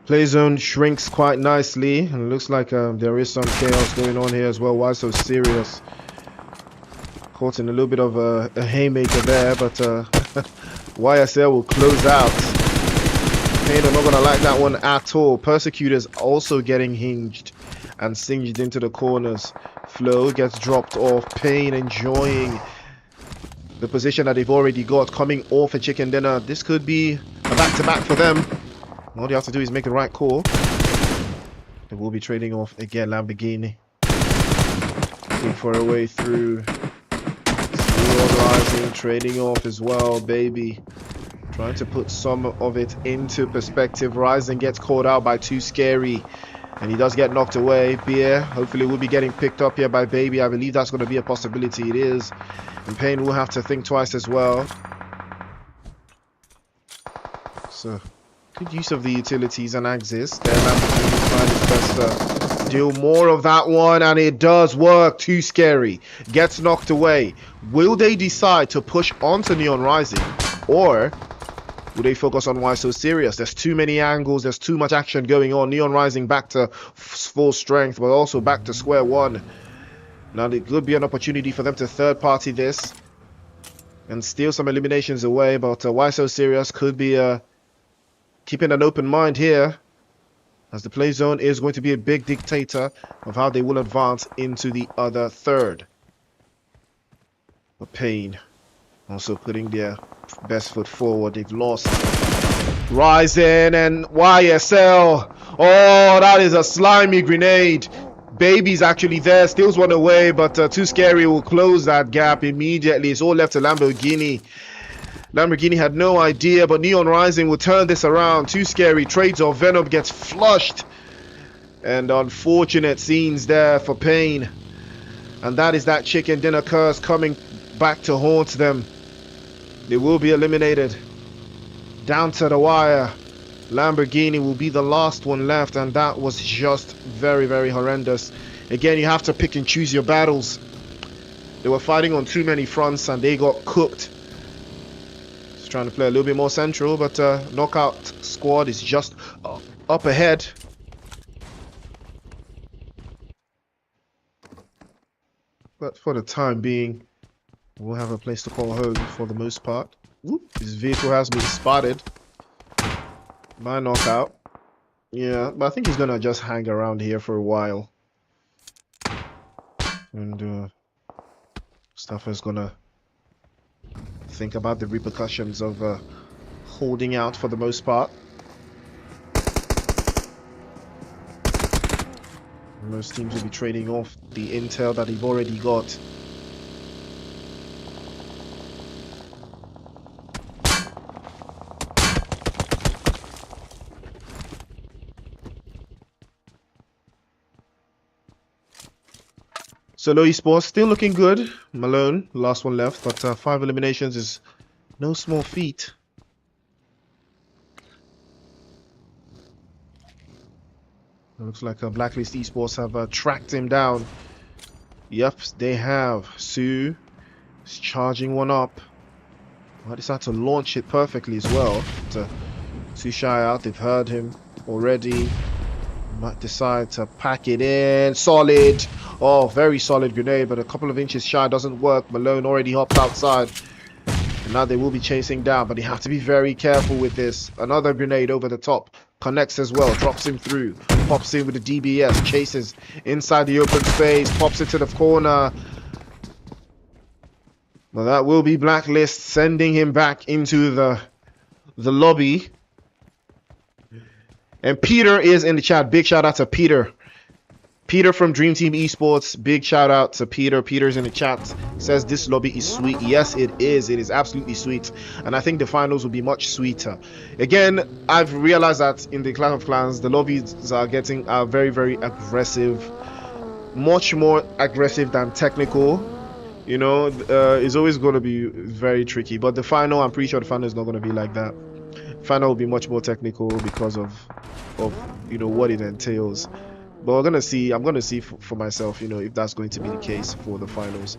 Speaker 2: Play zone shrinks quite nicely, and it looks like there is some chaos going on here as well. Why so serious? Caught in a little bit of a haymaker there, but YSL will close out. Pain are not gonna like that one at all. Persecutors also getting hinged and singed into the corners. Flow gets dropped off. Pain enjoying the position that they've already got, coming off a chicken dinner. This could be a back-to-back for them. All they have to do is make the right call. They will be trading off again. Lamborghini looking for a way through. Rising, trading off as well, baby. Trying to put some of it into perspective. Rising gets caught out by Too Scary, and he does get knocked away. Beer hopefully will be getting picked up here by Baby. I believe that's going to be a possibility. It is. And Pain will have to think twice as well. So good use of the utilities and axis. There, Lamborghini trying his best to deal more of that one, and it does work. Too Scary gets knocked away. Will they decide to push onto Neon Rising, or will they focus on Why So Serious? There's too many angles, there's too much action going on. Neon Rising back to full strength, but also back to square one. Now there could be an opportunity for them to third party this and steal some eliminations away, but Why So Serious could be keeping an open mind here, as the play zone is going to be a big dictator of how they will advance into the other third. But Pain also putting their best foot forward. They've lost Rising and YSL. Oh, that is a slimy grenade. Baby's actually there, steals one away, but Too Scary will close that gap immediately. It's all left to Lamborghini. Lamborghini had no idea, but Neon Rising will turn this around. Too Scary trades off. Venom gets flushed. And unfortunate scenes there for Pain. And that is that chicken dinner curse coming back to haunt them. They will be eliminated. Down to the wire. Lamborghini will be the last one left, and that was just very, very horrendous. Again, you have to pick and choose your battles. They were fighting on too many fronts, and they got cooked. Just trying to play a little bit more central, but Knockout Squad is just up ahead. But for the time being, we'll have a place to call home for the most part. Whoop, his vehicle has been spotted by Knockout. Yeah, but I think he's gonna just hang around here for a while. And Stuffer's gonna think about the repercussions of holding out for the most part. Most teams will be trading off the intel that they've already got. Solo Esports still looking good. Malone, last one left, but 5 eliminations is no small feat. It looks like Blacklist Esports have tracked him down. Yep, they have. Sue is charging one up. Might decide to launch it perfectly as well. But, too shy out. They've heard him already. Might decide to pack it in. Solid. Oh, very solid grenade, but a couple of inches shy doesn't work. Malone already hopped outside. And now they will be chasing down, but they have to be very careful with this. Another grenade over the top. Connects as well. Drops him through. Pops in with the DBS. Chases inside the open space. Pops it to the corner. Well, that will be Blacklist, sending him back into the lobby. And Peter is in the chat. Big shout out to Peter. Peter from Dream Team Esports. Big shout out to Peter. Peter's in the chat. Says this lobby is sweet. Yes, it is. It is absolutely sweet. And I think the finals will be much sweeter. Again, I've realized that in the Clash of Clans, the lobbies are getting very, very aggressive. Much more aggressive than technical. You know, it's always going to be very tricky. But the final, I'm pretty sure the final is not going to be like that. Final will be much more technical because of you know what it entails. But we're gonna see. I'm gonna see for myself, you know, if that's going to be the case for the finals.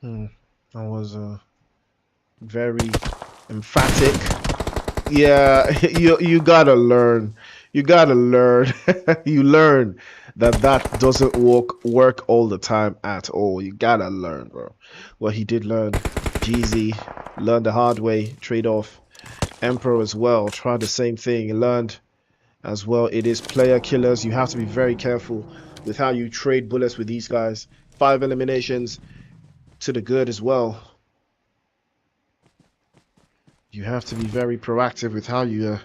Speaker 2: That was very emphatic. Yeah, you gotta learn. You gotta learn. You learn that doesn't work all the time at all. You gotta learn, bro. Well, he did learn. Jeezy learned the hard way. Trade off. Emperor as well. Tried the same thing. He learned as well. It is player killers. You have to be very careful with how you trade bullets with these guys. 5 eliminations to the good as well. You have to be very proactive with how you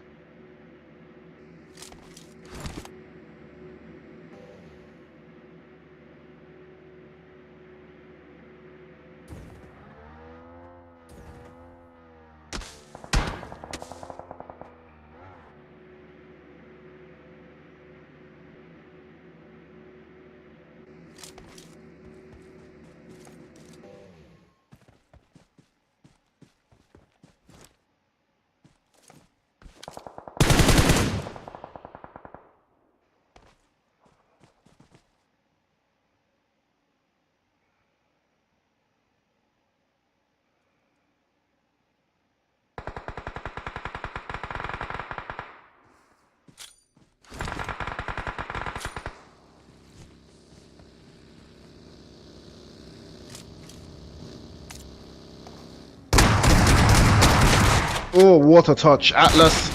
Speaker 2: Oh, what a touch. Atlas.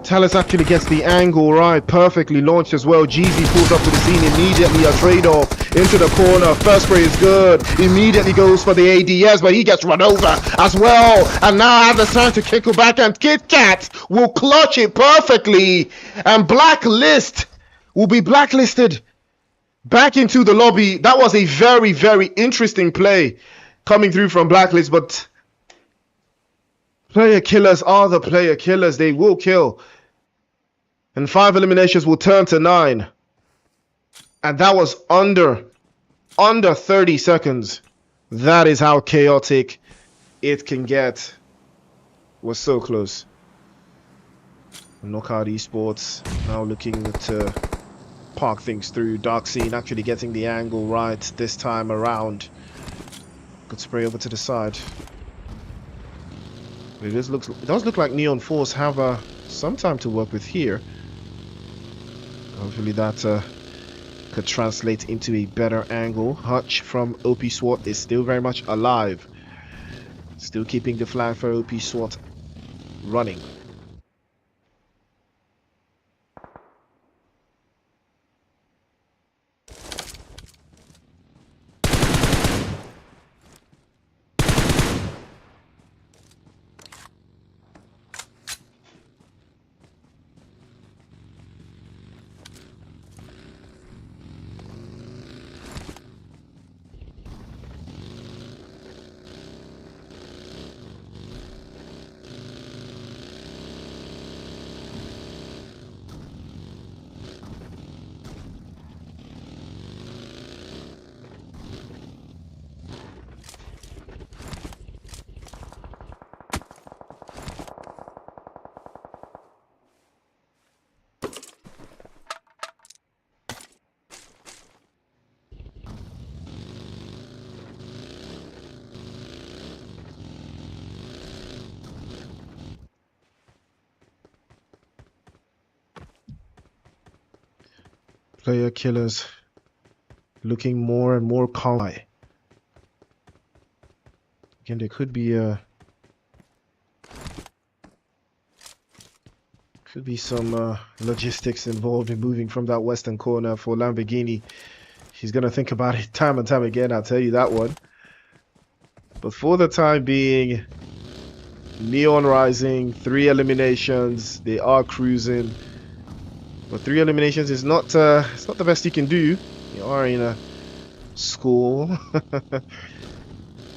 Speaker 2: Talus actually gets the angle right. Perfectly launched as well. Jeezy pulls up to the scene immediately. A trade-off into the corner. First spray is good. Immediately goes for the ADS, but he gets run over as well. And now Atlas trying to kick back, and Kit Kat will clutch it perfectly. And Blacklist will be blacklisted back into the lobby. That was a very, very interesting play coming through from Blacklist, but player killers are the player killers. They will kill. And 5 eliminations will turn to 9. And that was under 30 seconds. That is how chaotic it can get. We're so close. Knockout Esports now looking to park things through. Dark Scene actually getting the angle right this time around. Good spray over to the side. It does look like Neon Force have some time to work with here. Hopefully that could translate into a better angle. Hutch from OP SWAT is still very much alive. Still keeping the flag for OP SWAT running. Player killers looking more and more calm. Again, there could be some logistics involved in moving from that western corner for Lamborghini. He's gonna think about it time and time again, I'll tell you that one. But for the time being, Neon Rising, 3 eliminations. They are cruising. But 3 eliminations is not it's not the best you can do. You are in a school.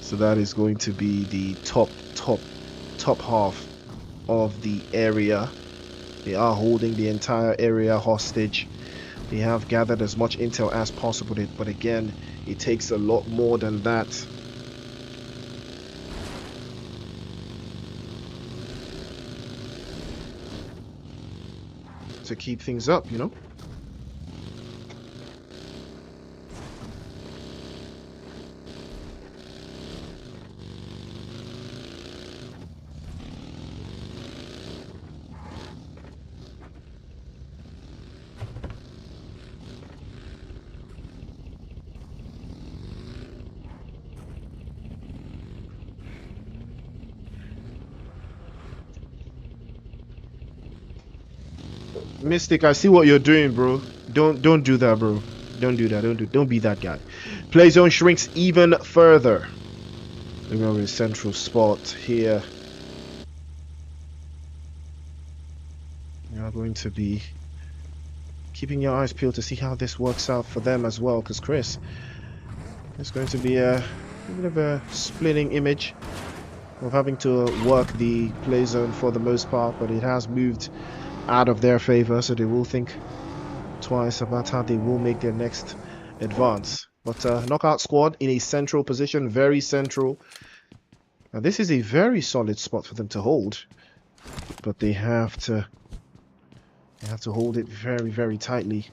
Speaker 2: So that is going to be the top half of the area. They are holding the entire area hostage. They have gathered as much intel as possible, but again, it takes a lot more than that. To keep things up, you know. Mystic, I see what you're doing, bro. Don't do that, bro. Don't do that. Don't be that guy. Play zone shrinks even further. We're going to a central spot here. You are going to be keeping your eyes peeled to see how this works out for them as well, because Chris, it's going to be a bit of a splitting image of having to work the play zone for the most part, but it has moved out of their favor, so they will think twice about how they will make their next advance. But knockout squad in a central position, very central. Now this is a very solid spot for them to hold, but they have to hold it very, very tightly.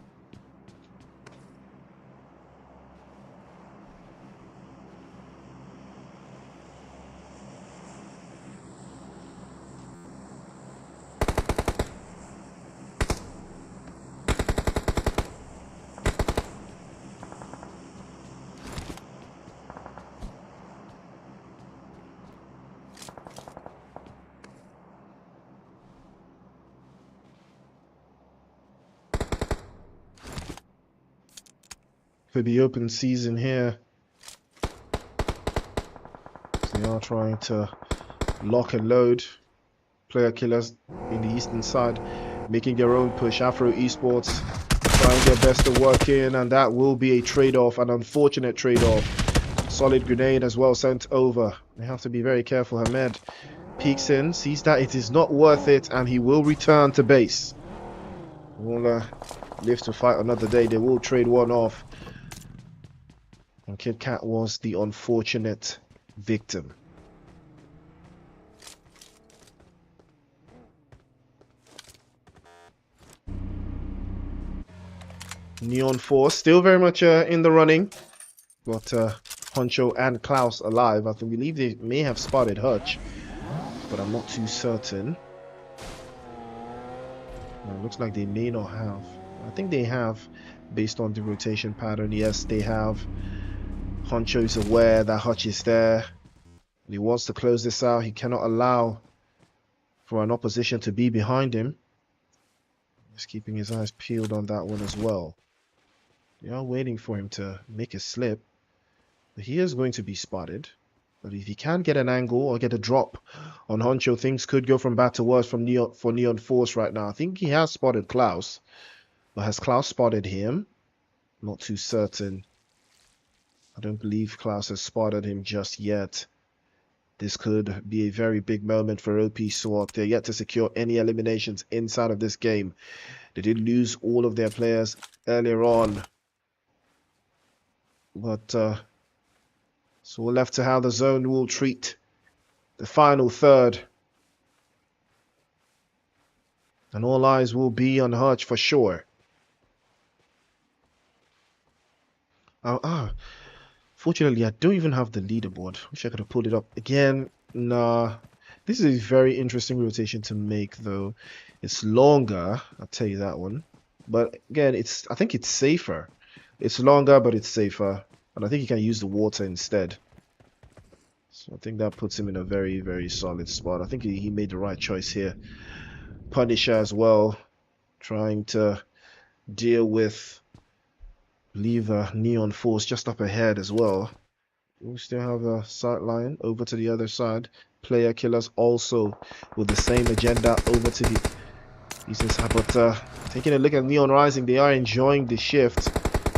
Speaker 2: For the open season here, so they are trying to lock and load. Player killers in the eastern side making their own push. AFRO Esports trying their best to work in, and that will be a trade-off, an unfortunate trade-off. Solid grenade as well sent over. They have to be very careful. Hamed peeks in, sees that it is not worth it, and he will return to base. Will live to fight another day. They will trade one off. And Kid Cat was the unfortunate victim. Neon Force still very much in the running. Got Honcho and Klaus alive. I believe they may have spotted Hutch, but I'm not too certain. It looks like they may not have. I think they have, based on the rotation pattern. Yes, they have. Honcho is aware that Hutch is there. He wants to close this out. He cannot allow for an opposition to be behind him. He's keeping his eyes peeled on that one as well. They are waiting for him to make a slip. But he is going to be spotted. But if he can get an angle or get a drop on Honcho, things could go from bad to worse for Neon Force right now. I think he has spotted Klaus. But has Klaus spotted him? Not too certain. I don't believe Klaus has spotted him just yet. This could be a very big moment for OP SWAT. They're yet to secure any eliminations inside of this game. They did lose all of their players earlier on. But so we're left to how the zone will treat the final third. And all eyes will be on Hutch for sure. Fortunately, I don't even have the leaderboard. Wish I could have pulled it up again. Nah. This is a very interesting rotation to make, though. It's longer, I'll tell you that one. But again, I think it's safer. It's longer, but it's safer. And I think you can use the water instead. So I think that puts him in a very, very solid spot. I think he made the right choice here. Punisher as well. Trying to deal with, leave Neon Force just up ahead as well. We still have a sight line over to the other side. Player killers also with the same agenda over to the eastern side. But taking a look at Neon Rising, they are enjoying the shift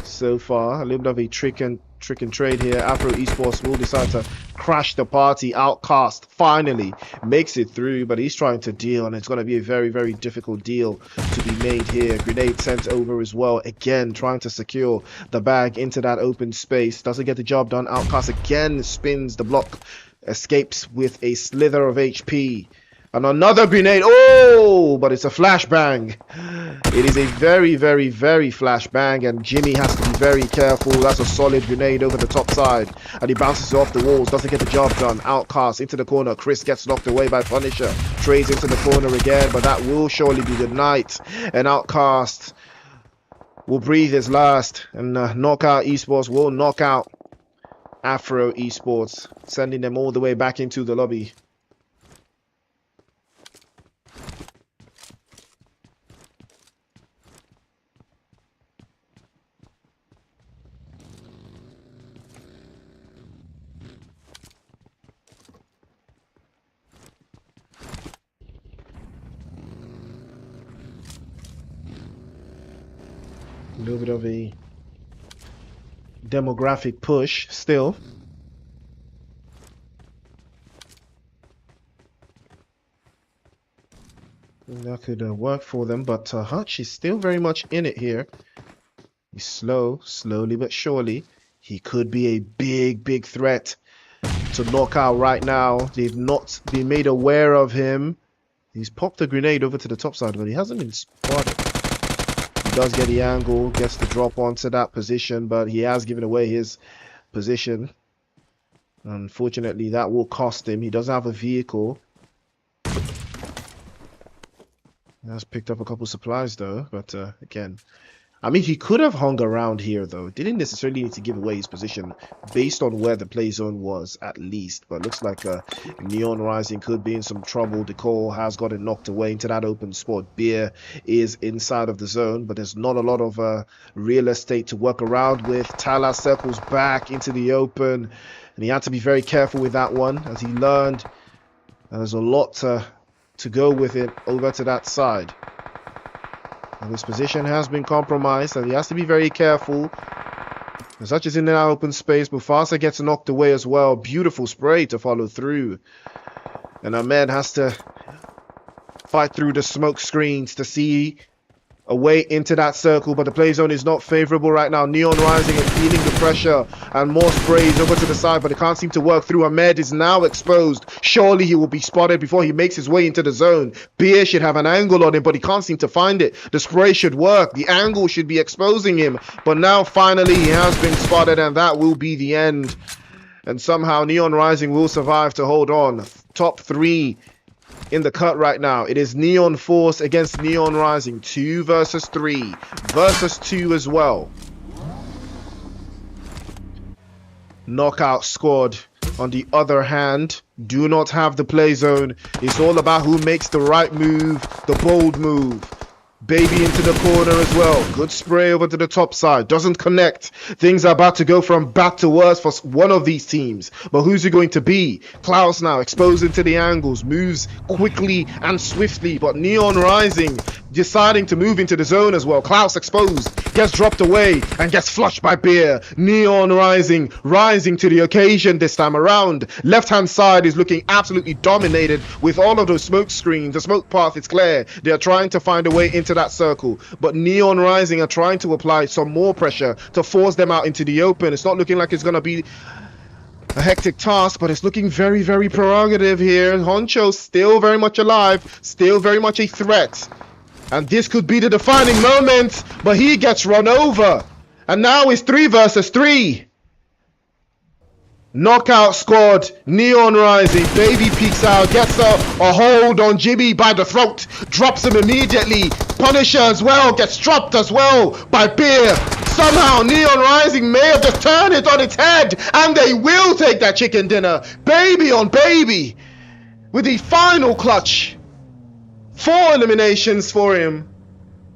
Speaker 2: so far. A little bit of a trick and trade here. AFRO Esports will decide to crash the party. Outcast finally makes it through, but he's trying to deal, and it's going to be a very, very difficult deal to be made here. Grenade sent over as well. Again, trying to secure the bag into that open space. Doesn't get the job done. Outcast again spins the block. Escapes with a slither of HP. And another grenade. Oh, but it's a flashbang. It is a very, very, very flashbang, and Jimmy has to be very careful. That's a solid grenade over the top side, and he bounces off the walls. Doesn't get the job done. Outcast into the corner. Chris gets knocked away by Punisher. Trades into the corner again, but that will surely be the night. And Outcast will breathe his last, and Knockout Esports will knock out AFRO Esports, sending them all the way back into the lobby. A little bit of a demographic push still. And that could work for them, but Hutch is still very much in it here. He's slowly but surely. He could be a big threat to knock out right now. They've not been made aware of him. He's popped a grenade over to the top side, but he hasn't been spotted. He does get the angle, gets the drop onto that position, but he has given away his position. Unfortunately, that will cost him. He does have a vehicle. He has picked up a couple supplies though, but again, I mean, he could have hung around here though. Didn't necessarily need to give away his position based on where the play zone was at least. But looks like Neon Rising could be in some trouble. The call has gotten knocked away into that open spot. Beer is inside of the zone, but there's not a lot of real estate to work around with. Tyler circles back into the open, and he had to be very careful with that one as he learned there's a lot to go with it over to that side. And his position has been compromised, and he has to be very careful. And such is in that open space. Mufasa gets knocked away as well. Beautiful spray to follow through. And Ahmed has to fight through the smoke screens to see a way into that circle, but the play zone is not favorable right now. Neon Rising and feeling the pressure, and more sprays over to the side, but it can't seem to work through. Ahmed is now exposed. Surely he will be spotted before he makes his way into the zone. Beer should have an angle on him, but he can't seem to find it. The spray should work. The angle should be exposing him, but now finally he has been spotted, and that will be the end. And somehow Neon Rising will survive to hold on. Top 3 in the cut right now. It is Neon Force against Neon Rising. 2 versus 3 versus 2 as well. Knockout Squad, on the other hand, do not have the play zone. It's all about who makes the right move, the bold move. Baby into the corner as well. Good spray over to the top side. Doesn't connect. Things are about to go from bad to worse for one of these teams. But who's it going to be? Klaus now exposed into the angles. Moves quickly and swiftly. But Neon Rising deciding to move into the zone as well. Klaus exposed. Gets dropped away and gets flushed by Beer. Neon rising to the occasion this time around. Left hand side is looking absolutely dominated with all of those smoke screens. The smoke path is clear. They are trying to find a way into that circle, but Neon Rising are trying to apply some more pressure to force them out into the open. It's not looking like it's going to be a hectic task, but it's looking very, very prerogative here. Honcho still very much alive, still very much a threat. And this could be the defining moment, but he gets run over. And now it's 3 versus 3. Knockout Squad, Neon Rising, Baby peeks out, gets a hold on Jimmy by the throat, drops him immediately. Punisher as well, gets dropped as well by Beer. Somehow Neon Rising may have just turned it on its head, and they will take that chicken dinner. Baby on Baby with the final clutch. 4 eliminations for him.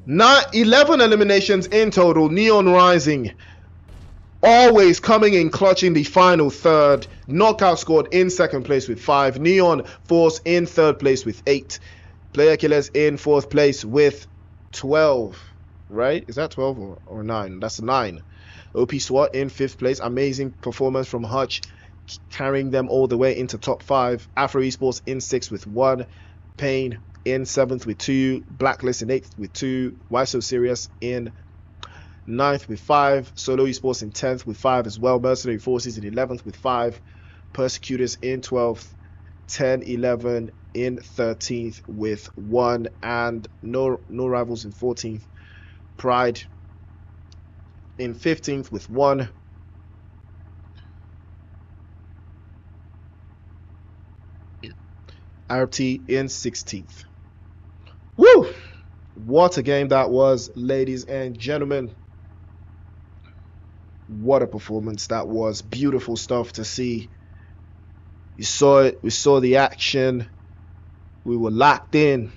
Speaker 2: 11 eliminations in total. Neon Rising always coming in clutch in the final third. Knockout Squad in second place with 5. Neon Force in third place with 8. Player Killers in fourth place with 12. Right? Is that 12 or 9? That's 9. OP SWAT in 5th place. Amazing performance from Hutch, carrying them all the way into top 5. AFRO Esports in 6th with 1. Pain in 7th with 2. Blacklist in 8th with 2. So Serious in 9th with 5. Solo Esports in 10th with 5 as well. Mercenary Forces in 11th with 5. Persecutors in 12th. 10, 11 in 13th with 1. And no rivals in 14th. Pride in 15th with 1. ARABT in 16th. Woo! What a game that was, ladies and gentlemen. What a performance that was. Beautiful stuff to see. You saw it. We saw the action. We were locked in.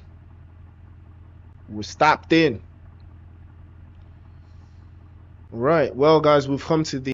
Speaker 2: We were stopped in. Right. Well, guys, we've come to the